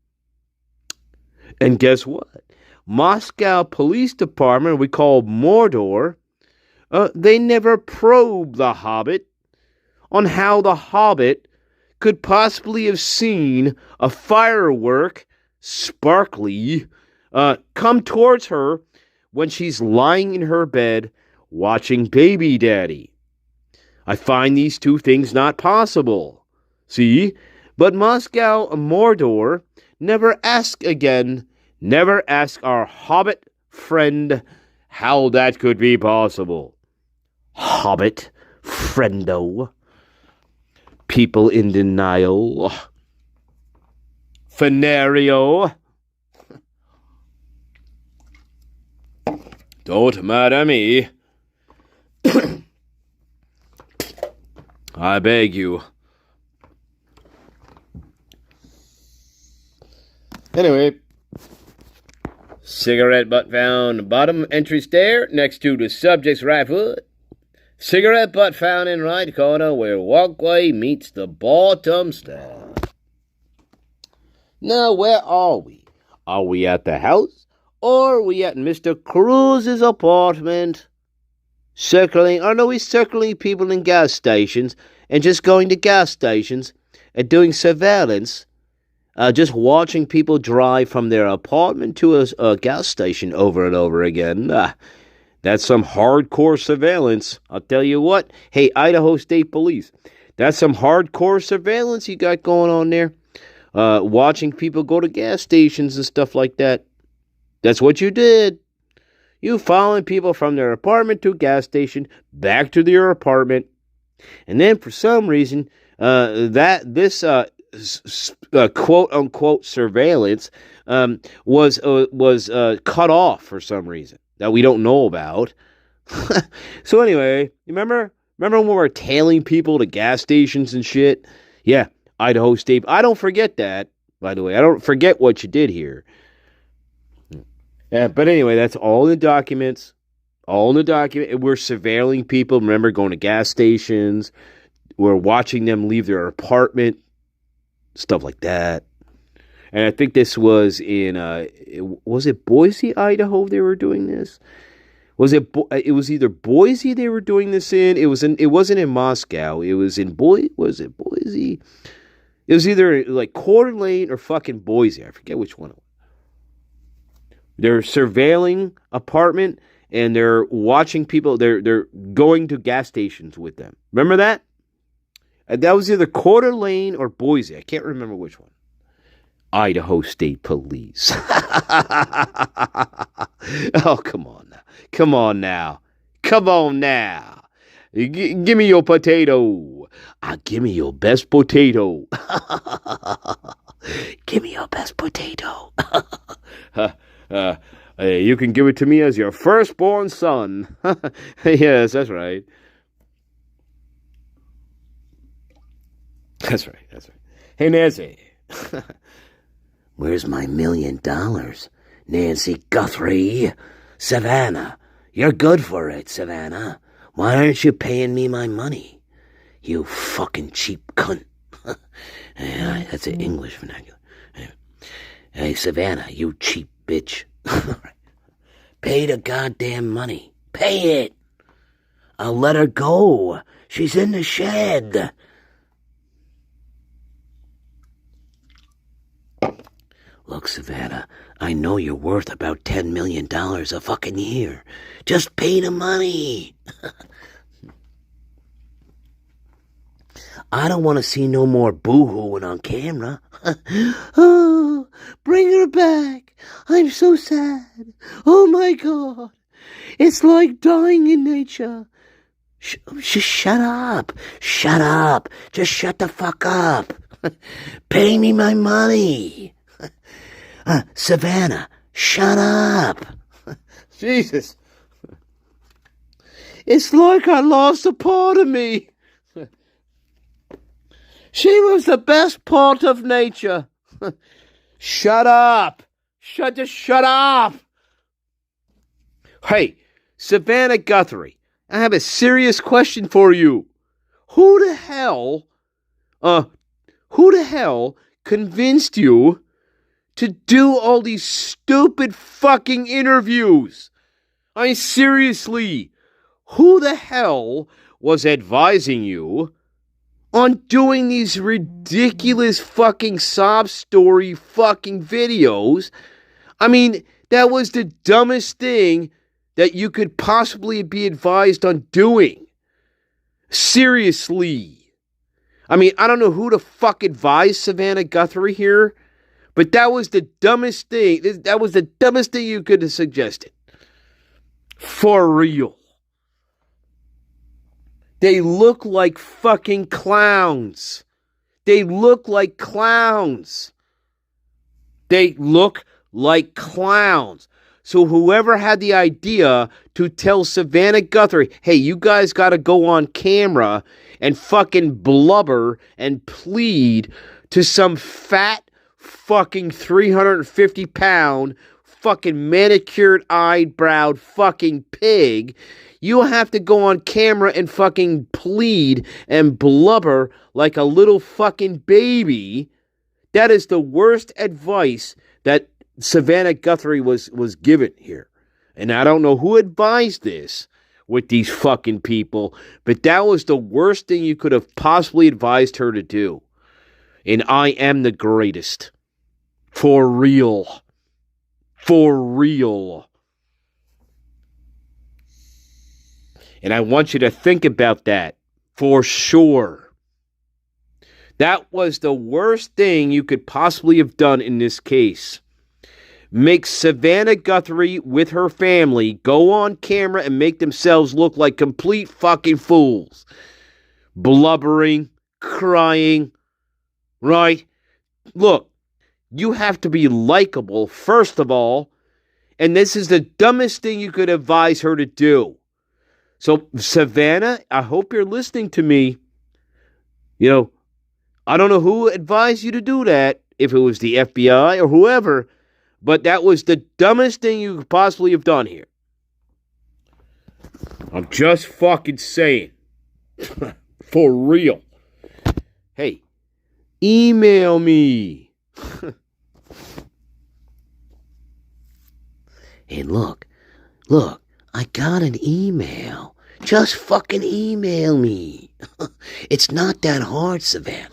And guess what? Moscow Police Department, we call Mordor, they never probe the Hobbit on how the Hobbit could possibly have seen a firework, sparkly, come towards her when she's lying in her bed watching Baby Daddy. I find these two things not possible. See? But Moscow Mordor never ask our Hobbit friend how that could be possible. Hobbit friendo. People in denial. Fenario. Don't matter me. I beg you. Anyway, cigarette butt found bottom entry stair next to the subject's right foot. Cigarette butt found in right corner where walkway meets the bottom stair. Now, where are we? Are we at the house? Or are we at Mr. Cruz's apartment? Are we circling people in gas stations and just going to gas stations and doing surveillance? Just watching people drive from their apartment to a gas station over and over again. That's some hardcore surveillance. I'll tell you what. Hey, Idaho State Police. That's some hardcore surveillance you got going on there. Watching people go to gas stations and stuff like that. That's what you did. You following people from their apartment to a gas station, back to their apartment. And then for some reason, this quote-unquote surveillance was cut off for some reason that we don't know about. So anyway, you remember when we were tailing people to gas stations and shit? Yeah, Idaho State. I don't forget that, by the way. I don't forget what you did here. Yeah, but anyway, that's all in the documents. All in the document. We're surveilling people. Remember, going to gas stations. We're watching them leave their apartment. Stuff like that. And I think this was in, was it Boise, Idaho they were doing this? It was either Boise they were doing this in. It wasn't in Moscow. It was in was it Boise? It was either like Coeur d'Alene or fucking Boise. I forget which one it was. They're surveilling apartment and they're watching people. They're going to gas stations with them. Remember that? That was either Coeur d'Alene or Boise. I can't remember which one. Idaho State Police. Oh, come on now. Come on now. Come on now. Give me your potato. Give me your best potato. Give me your best potato. You can give it to me as your firstborn son. Yes, that's right. That's right. Hey, Nancy. Where's my $1 million? Nancy Guthrie. Savannah. You're good for it, Savannah. Why aren't you paying me my money? You fucking cheap cunt. Yeah, that's an English vernacular. Hey, Savannah, you cheap bitch. Pay the goddamn money. Pay it. I'll let her go. She's in the shed. Look, Savannah, I know you're worth about $10 million a fucking year. Just pay the money. I don't want to see no more boo-hooing on camera. Oh, bring her back. I'm so sad. Oh, my God. It's like dying in nature. Just shut up. Shut up. Just shut the fuck up. Pay me my money. Savannah, shut up. Jesus. It's like I lost a part of me. She was the best part of nature. Shut up. Shut up. Hey, Savannah Guthrie, I have a serious question for you. Who the hell convinced you to do all these stupid fucking interviews? I mean, seriously, who the hell was advising you on doing these ridiculous fucking sob story fucking videos? I mean, that was the dumbest thing that you could possibly be advised on doing. Seriously. I mean, I don't know who the fuck advised Savannah Guthrie here, but that was the dumbest thing. That was the dumbest thing you could have suggested. For real. They look like fucking clowns. They look like clowns. They look like clowns. So whoever had the idea to tell Savannah Guthrie, hey, you guys got to go on camera and fucking blubber and plead to some fat fucking 350-pound fucking manicured eyebrowed fucking pig, you have to go on camera and fucking plead and blubber like a little fucking baby. That is the worst advice that Savannah Guthrie was given here. And I don't know who advised this with these fucking people, but that was the worst thing you could have possibly advised her to do. And I am the greatest. For real. For real. And I want you to think about that. For sure. That was the worst thing you could possibly have done in this case. Make Savannah Guthrie with her family go on camera and make themselves look like complete fucking fools. Blubbering, crying, right? Look, you have to be likable, first of all, and this is the dumbest thing you could advise her to do. So, Savannah, I hope you're listening to me. You know, I don't know who advised you to do that, if it was the FBI or whoever, but that was the dumbest thing you could possibly have done here. I'm just fucking saying. For real. Hey, email me. Hey, look, I got an email. Just fucking email me. It's not that hard, Savannah.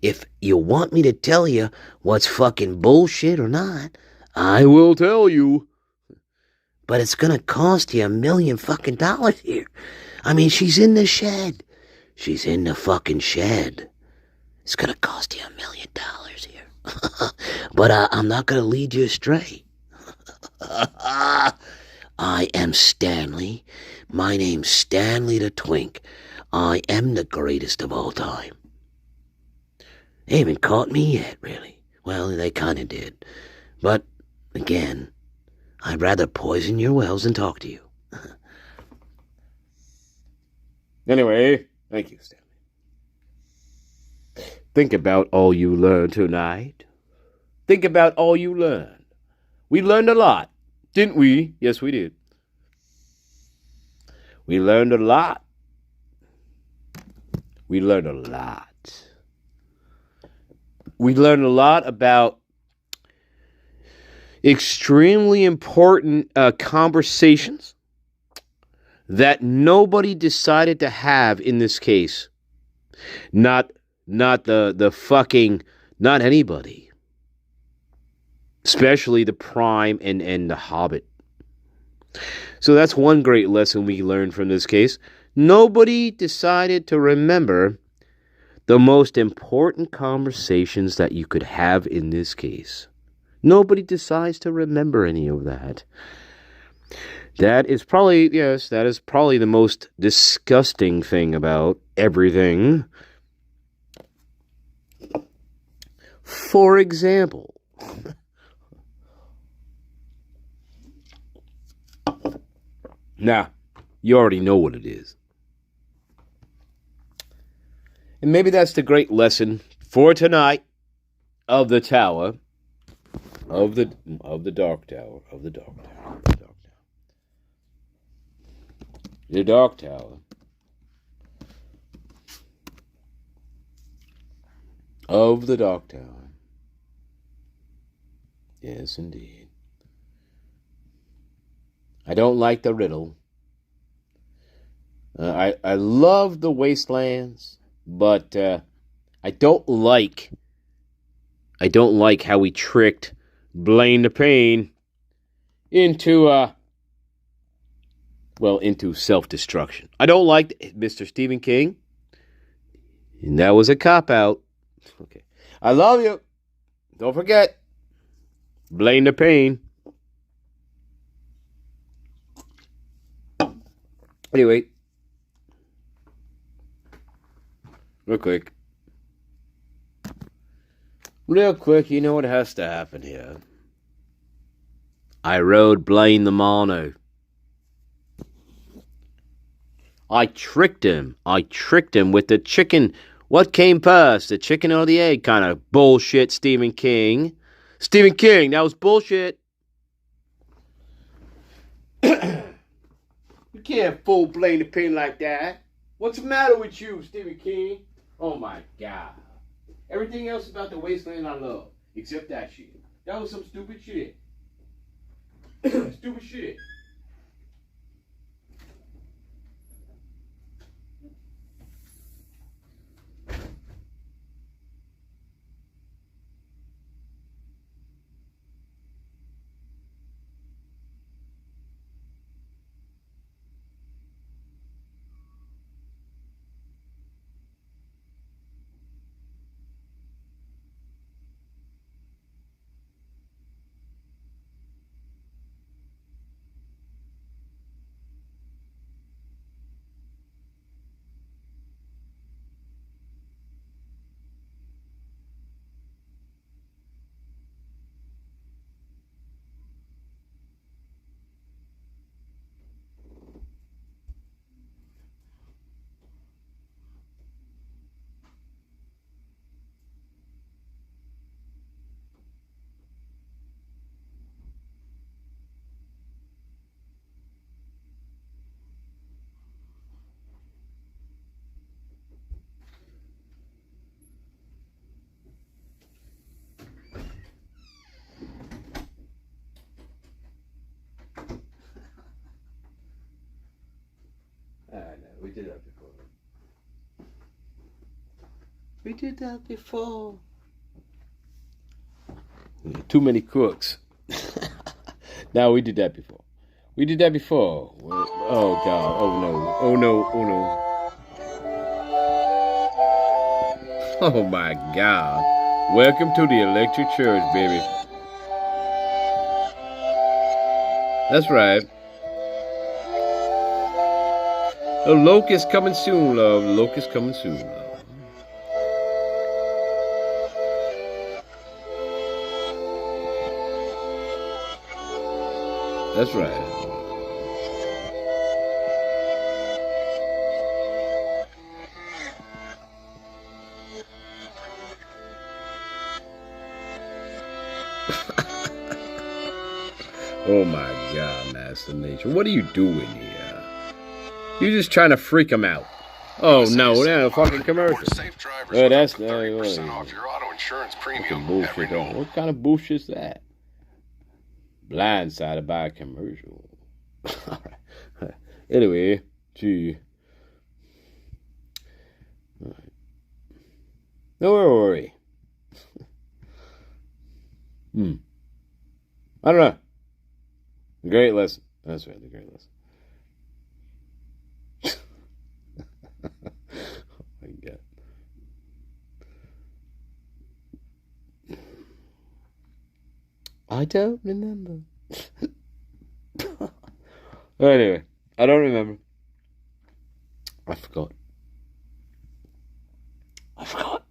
If you want me to tell you what's fucking bullshit or not, I will tell you. But it's gonna cost you $1 million fucking dollars here. I mean, she's in the shed. She's in the fucking shed. It's gonna cost you $1 million here. But I'm not gonna lead you astray. I am Stanley. My name's Stanley the Twink. I am the greatest of all time. They haven't caught me yet, really. Well, they kind of did. But, again, I'd rather poison your wells than talk to you. Anyway, thank you, Stanley. Think about all you learned tonight. Think about all you learned. We learned a lot, didn't we? Yes, we did. We learned a lot. We learned a lot. We learned a lot about extremely important conversations that nobody decided to have in this case. Not anybody. Especially the Prime and the Hobbit. So that's one great lesson we learned from this case. Nobody decided to remember the most important conversations that you could have in this case. Nobody decides to remember any of that. That is probably the most disgusting thing about everything. For example, now, you already know what it is. And maybe that's the great lesson for tonight of the tower, of the dark tower, of the dark tower, the dark tower, of the dark tower. Yes, indeed. I don't like the riddle. I love the wastelands, but I don't like how we tricked Blaine the Pain into self-destruction. I don't like Mr. Stephen King, and that was a cop-out. Okay, I love you. Don't forget, Blaine the Pain. Anyway, real quick, you know what has to happen here. I rode Blaine the Mono. I tricked him with the chicken. What came first, the chicken or the egg kind of bullshit, Stephen King. Stephen King, that was bullshit. You can't fool Blaine the Pain like that. What's the matter with you, Stephen King? Oh my God. Everything else about the wasteland I love, except that shit. That was some stupid shit. Stupid shit. We did that before. We did that before. Too many cooks. No, we did that before. We did that before. Oh, God. Oh, no. Oh, no. Oh, no. Oh, my God. Welcome to the electric church, baby. That's right. A locust coming soon, love. Locust coming soon, love. That's right. Oh my God, Master Nature. What are you doing here? You're just trying to freak him out. Oh no, that's a fucking commercial. Oh, that's off your auto insurance premium bullshit. What kind of bullshit is that? Blindsided by a commercial. Anyway, gee. All right. No worry. I don't know. Great lesson. That's right, the great lesson. Oh my God. I don't remember. Anyway, I don't remember. I forgot. I forgot.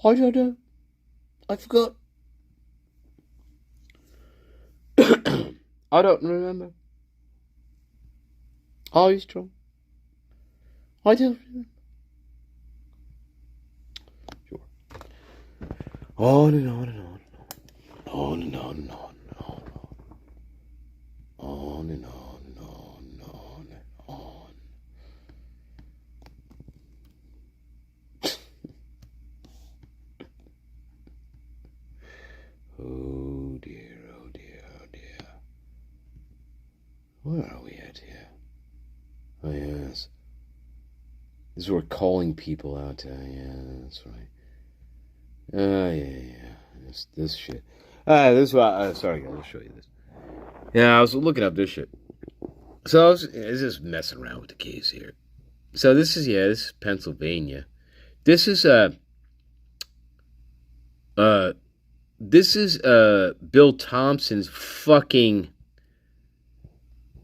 I don't know. I forgot. I don't remember. Are you strong? I don't remember. Sure. On and on and on and on. On and on and on and on. On and on and on and on and on. Oh dear, oh dear, oh dear. Where are we at here? Oh yes. This is where we're calling people out to. Yeah, that's right. Yeah. This shit. This is why. Sorry, guys. I'll show you this. Yeah, I was looking up this shit. So I was just messing around with the case here. So this is Pennsylvania. This is Bill Thompson's fucking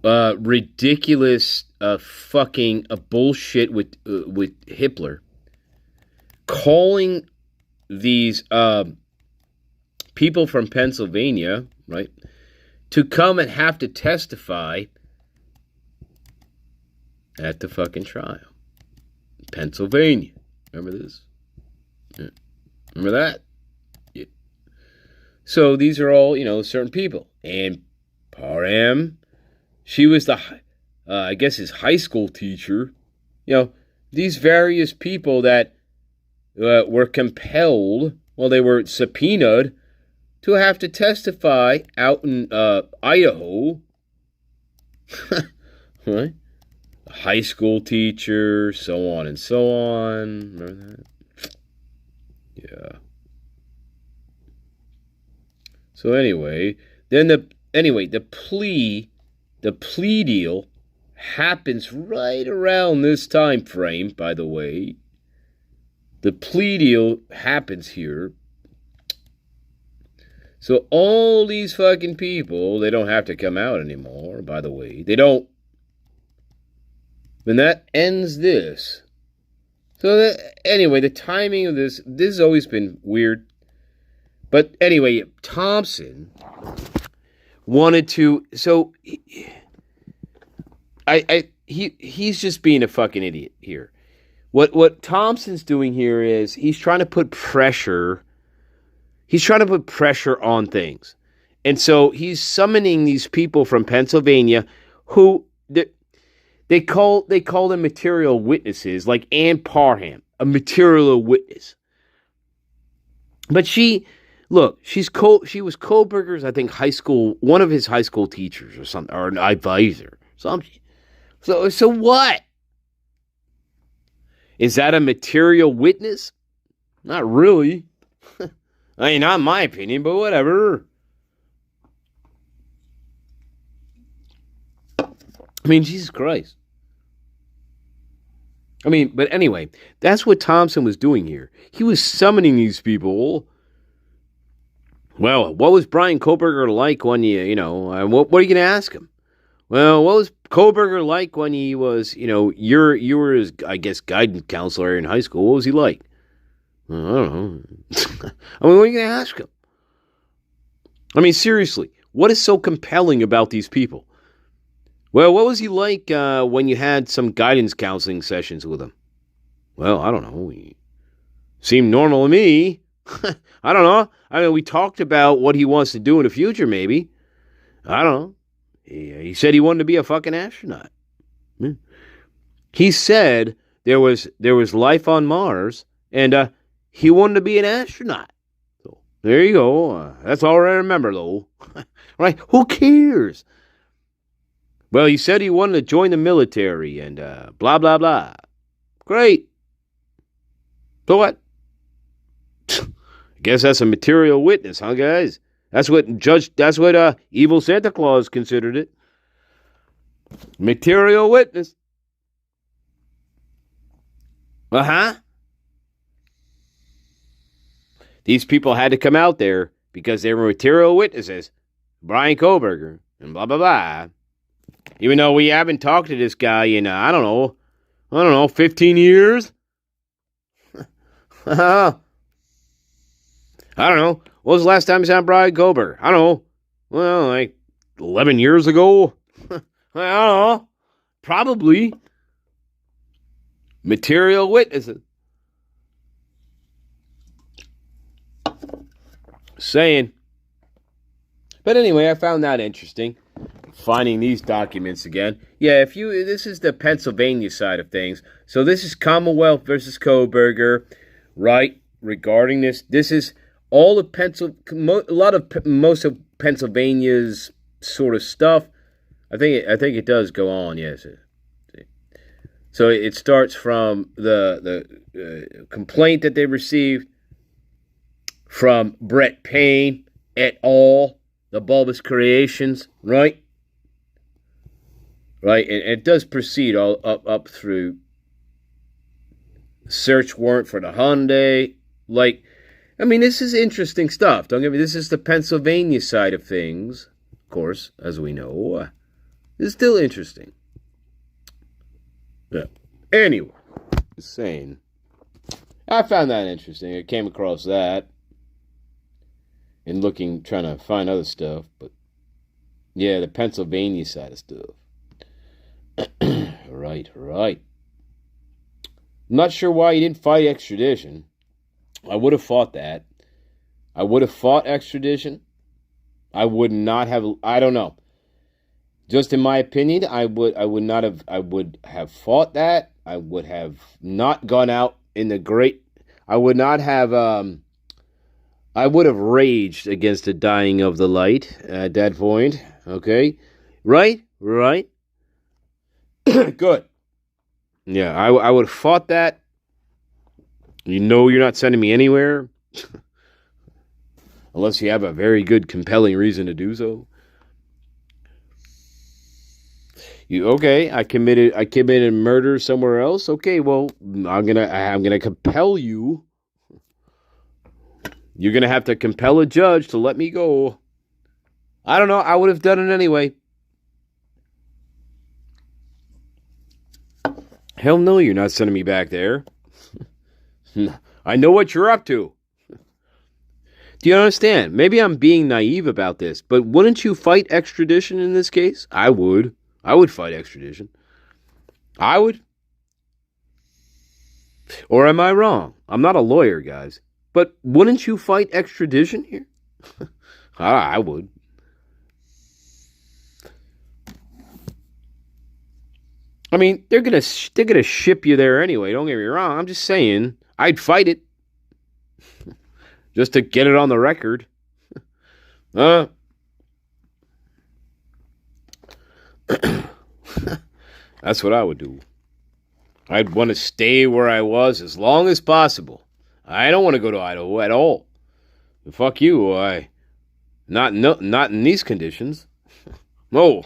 ridiculous fucking bullshit with Hitler, calling these people from Pennsylvania, right, to come and have to testify at the fucking trial. Pennsylvania. Remember this? Yeah. Remember that? Yeah. So these are all, certain people. And Parham, she was I guess his high school teacher. These various people that were compelled, they were subpoenaed to have to testify out in Idaho. Right? A high school teacher, so on and so on. Remember that? Yeah. So anyway, the plea deal happens right around this time frame, by the way. The plea deal happens here. So all these fucking people, they don't have to come out anymore, by the way. They don't. And that ends this. So anyway, the timing of this has always been weird. But anyway, Thompson wanted to. So he's just being a fucking idiot here. What Thompson's doing here is he's trying to put pressure. He's trying to put pressure on things, and so he's summoning these people from Pennsylvania who they call them material witnesses, like Ann Parham, a material witness. But she was Kohlberger's, I think, one of his high school teachers or something, or an advisor, something. So what? Is that a material witness? Not really. I mean, not in my opinion, but whatever. I mean, Jesus Christ. I mean, but anyway, that's what Thompson was doing here. He was summoning these people Well, what was Brian Koberger like when what are you going to ask him? Well, what was Koberger like when he was, you were his, I guess, guidance counselor in high school? What was he like? Well, I don't know. I mean, what are you going to ask him? I mean, seriously, what is so compelling about these people? Well, what was he like when you had some guidance counseling sessions with him? Well, I don't know. He seemed normal to me. I don't know. I mean, we talked about what he wants to do in the future, maybe. I don't know. He said he wanted to be a fucking astronaut. He said there was life on Mars, and he wanted to be an astronaut. So there you go. That's all I remember, though. Right? Who cares? Well, he said he wanted to join the military, and blah blah blah. Great. So what? I guess that's a material witness, huh, guys? That's what evil Santa Claus considered it. Material witness. Uh-huh. These people had to come out there because they were material witnesses. Brian Koberger and blah, blah, blah. Even though we haven't talked to this guy in, I don't know, 15 years? I don't know. What was the last time you saw Brian Koberger? I don't know. Well, like 11 years ago? I don't know. Probably. Material witnesses. Saying. But anyway, I found that interesting. Finding these documents again. Yeah, this is the Pennsylvania side of things. So this is Commonwealth versus Koberger, right? Regarding this is all of most of Pennsylvania's sort of stuff. I think it does go on. Yes. So it starts from the complaint that they received from Brett Payne et al., the Bulbous Creations, right? Right, and it does proceed all up through search warrant for the Hyundai. Like, I mean, this is interesting stuff. Don't get me. This is the Pennsylvania side of things, of course, as we know. It's still interesting. Yeah. Anyway, just saying. I found that interesting. I came across that and trying to find other stuff, but yeah, the Pennsylvania side of stuff. Right. I'm not sure why he didn't fight extradition. I would have fought that. I would have fought extradition. I would not have. I don't know. Just in my opinion, I would have fought that. I would have not gone out in the great. I would not have. I would have raged against the dying of the light at that point. Okay, right. Good. Yeah, I would have fought that. You know you're not sending me anywhere. Unless you have a very good, compelling reason to do so. I committed murder somewhere else. Okay, well, I'm gonna compel you. You're gonna have to compel a judge to let me go. I don't know, I would have done it anyway. Hell no, you're not sending me back there. I know what you're up to. Do you understand? Maybe I'm being naive about this, but wouldn't you fight extradition in this case? I would. I would fight extradition. I would. Or am I wrong? I'm not a lawyer, guys. But wouldn't you fight extradition here? I would. I mean, they're gonna ship you there anyway. Don't get me wrong. I'm just saying, I'd fight it just to get it on the record. That's what I would do. I'd want to stay where I was as long as possible. I don't want to go to Idaho at all. Fuck you. Not in these conditions. No.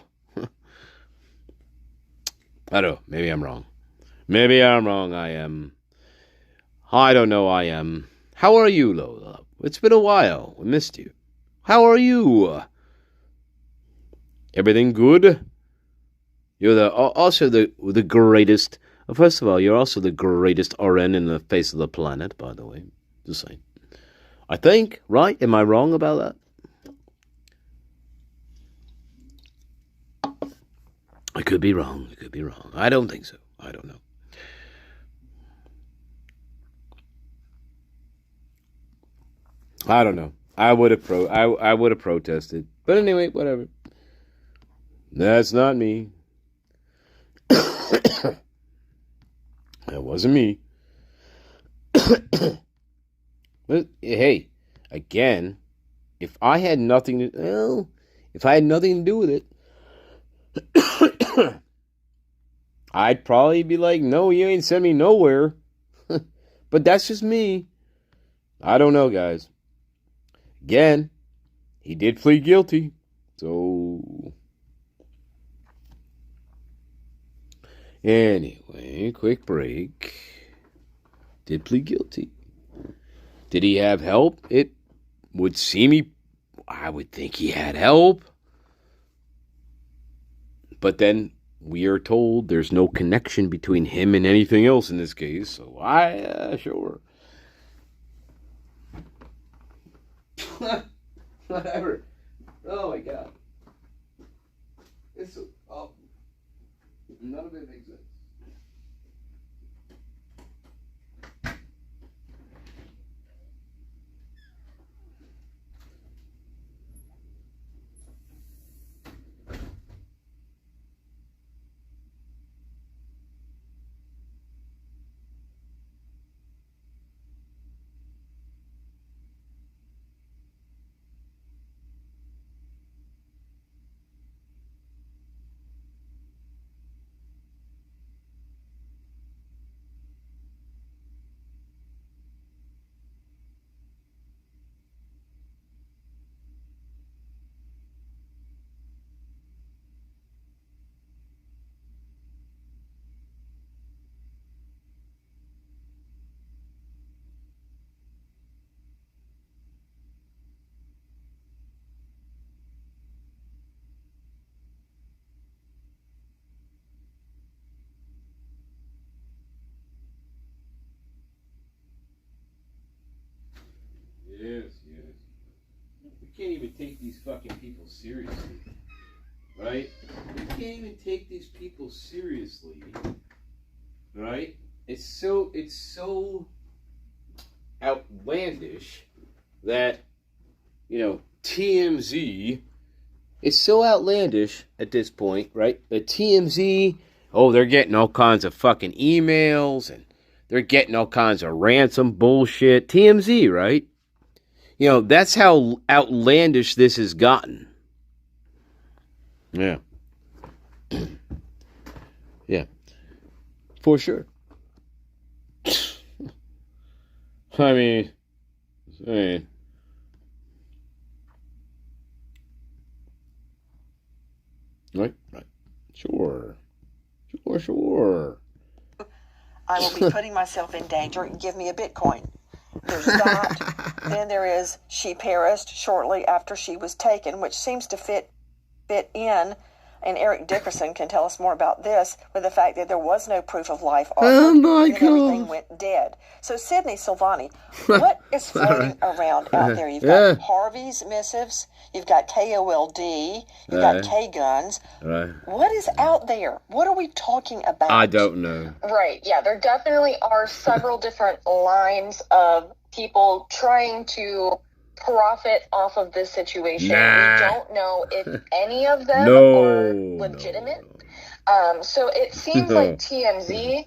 I don't know. Maybe I'm wrong. I am. I don't know. I am. How are you, Lola? It's been a while. We missed you. How are you? Everything good? You're also the greatest. First of all, you're also the greatest RN in the face of the planet, by the way. Just saying. I think, right? Am I wrong about that? I could be wrong. I don't think so. I don't know. I don't know. I would have protested. But anyway, whatever. That's not me. That wasn't me. But hey, again, if I had nothing to do with it, I'd probably be like, no, you ain't sent me nowhere. But that's just me. I don't know, guys. Again, he did plead guilty. So, anyway, quick break. Did plead guilty. Did he have help? It would seem I would think he had help. But then we are told there's no connection between him and anything else in this case. So sure. Whatever. Oh my God. None of it makes sense. Yes. We can't even take these fucking people seriously. Right? We can't even take these people seriously. Right? It's so outlandish that, TMZ is so outlandish at this point, right? The TMZ, they're getting all kinds of fucking emails and they're getting all kinds of ransom bullshit. TMZ, right? That's how outlandish this has gotten. Yeah. Yeah. For sure. I mean. Right. Sure. I will be putting myself in danger. Give me a Bitcoin. There's that. Then there is she perished shortly after she was taken, which seems to fit in. And Eric Dickerson can tell us more about this with the fact that there was no proof of life offered. Oh my and God. Everything went dead. So Sydney Silvani, what is floating around out there? You've got Harvey's missives, you've got KOLD, you've got K-Guns. Right. What is out there? What are we talking about? I don't know. Right, yeah, there definitely are several different lines of people trying to profit off of this situation. Nah. We don't know if any of them are legitimate. So it seems like TMZ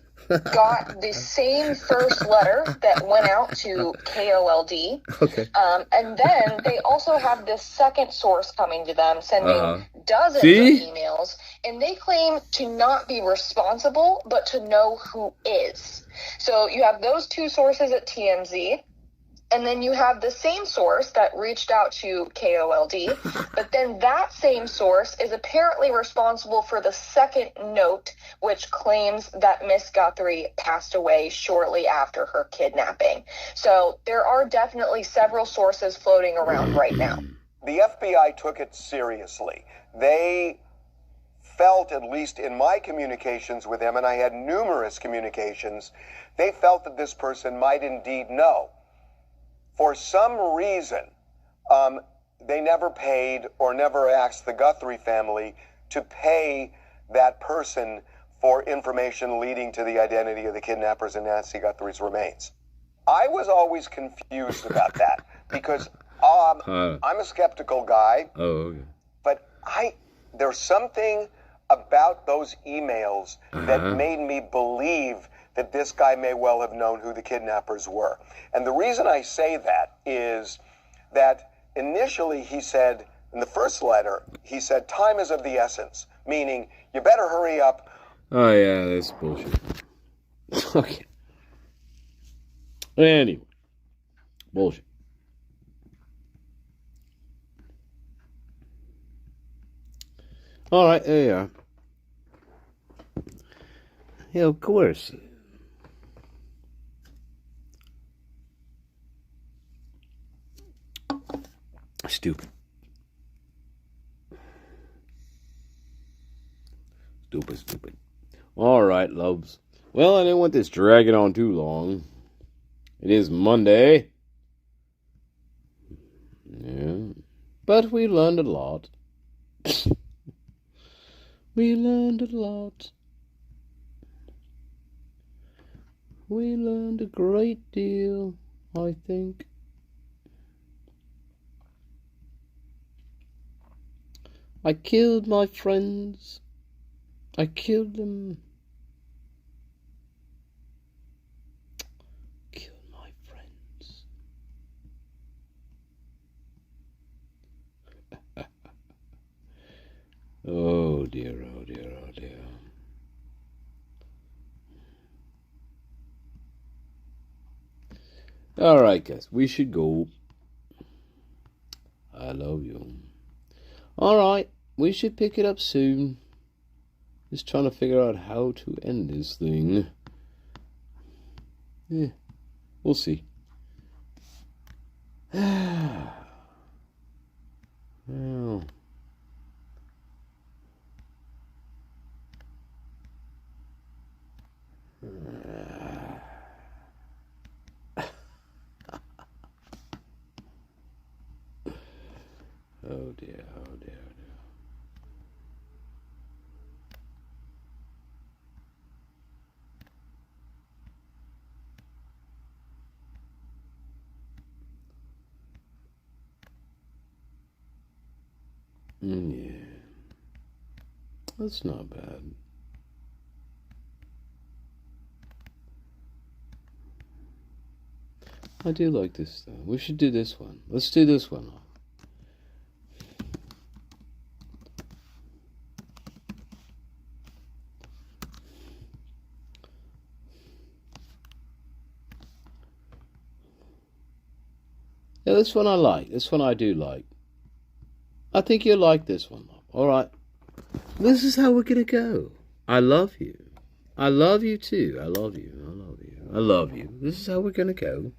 got the same first letter that went out to KOLD. Okay. And then they also have this second source coming to them, sending dozens of emails, and they claim to not be responsible, but to know who is. So you have those two sources at TMZ. And then you have the same source that reached out to KOLD, but then that same source is apparently responsible for the second note, which claims that Miss Guthrie passed away shortly after her kidnapping. So there are definitely several sources floating around right now. the FBI took it seriously. They felt, at least in my communications with them, and I had numerous communications, they felt that this person might indeed know. For some reason, they never paid or never asked the Guthrie family to pay that person for information leading to the identity of the kidnappers and Nancy Guthrie's remains. I was always confused about that because I'm a skeptical guy. Oh, okay. But there's something about those emails that made me believe that this guy may well have known who the kidnappers were. And the reason I say that is that initially he said, in the first letter, he said, time is of the essence, meaning you better hurry up. Oh, yeah, that's bullshit. Okay. Anyway. Bullshit. All right, there you are. Yeah, of course. Stupid. Stupid. All right, loves. Well, I didn't want this dragging on too long. It is Monday. Yeah. But we learned a lot. We learned a lot. We learned a great deal, I think. I killed my friends. I killed them. Killed my friends. Oh dear, oh dear, oh dear. All right, guys, we should go. I love you. All right, we should pick it up soon. Just trying to figure out how to end this thing. Yeah, we'll see. Well. Oh dear, oh dear, oh dear. Yeah. That's not bad. I do like this though. We should do this one. Let's do this one. Yeah, this one I like. This one I do like. I think you'll like this one. Alright. This is how we're gonna go. I love you. I love you too. I love you. I love you. I love you. This is how we're gonna go.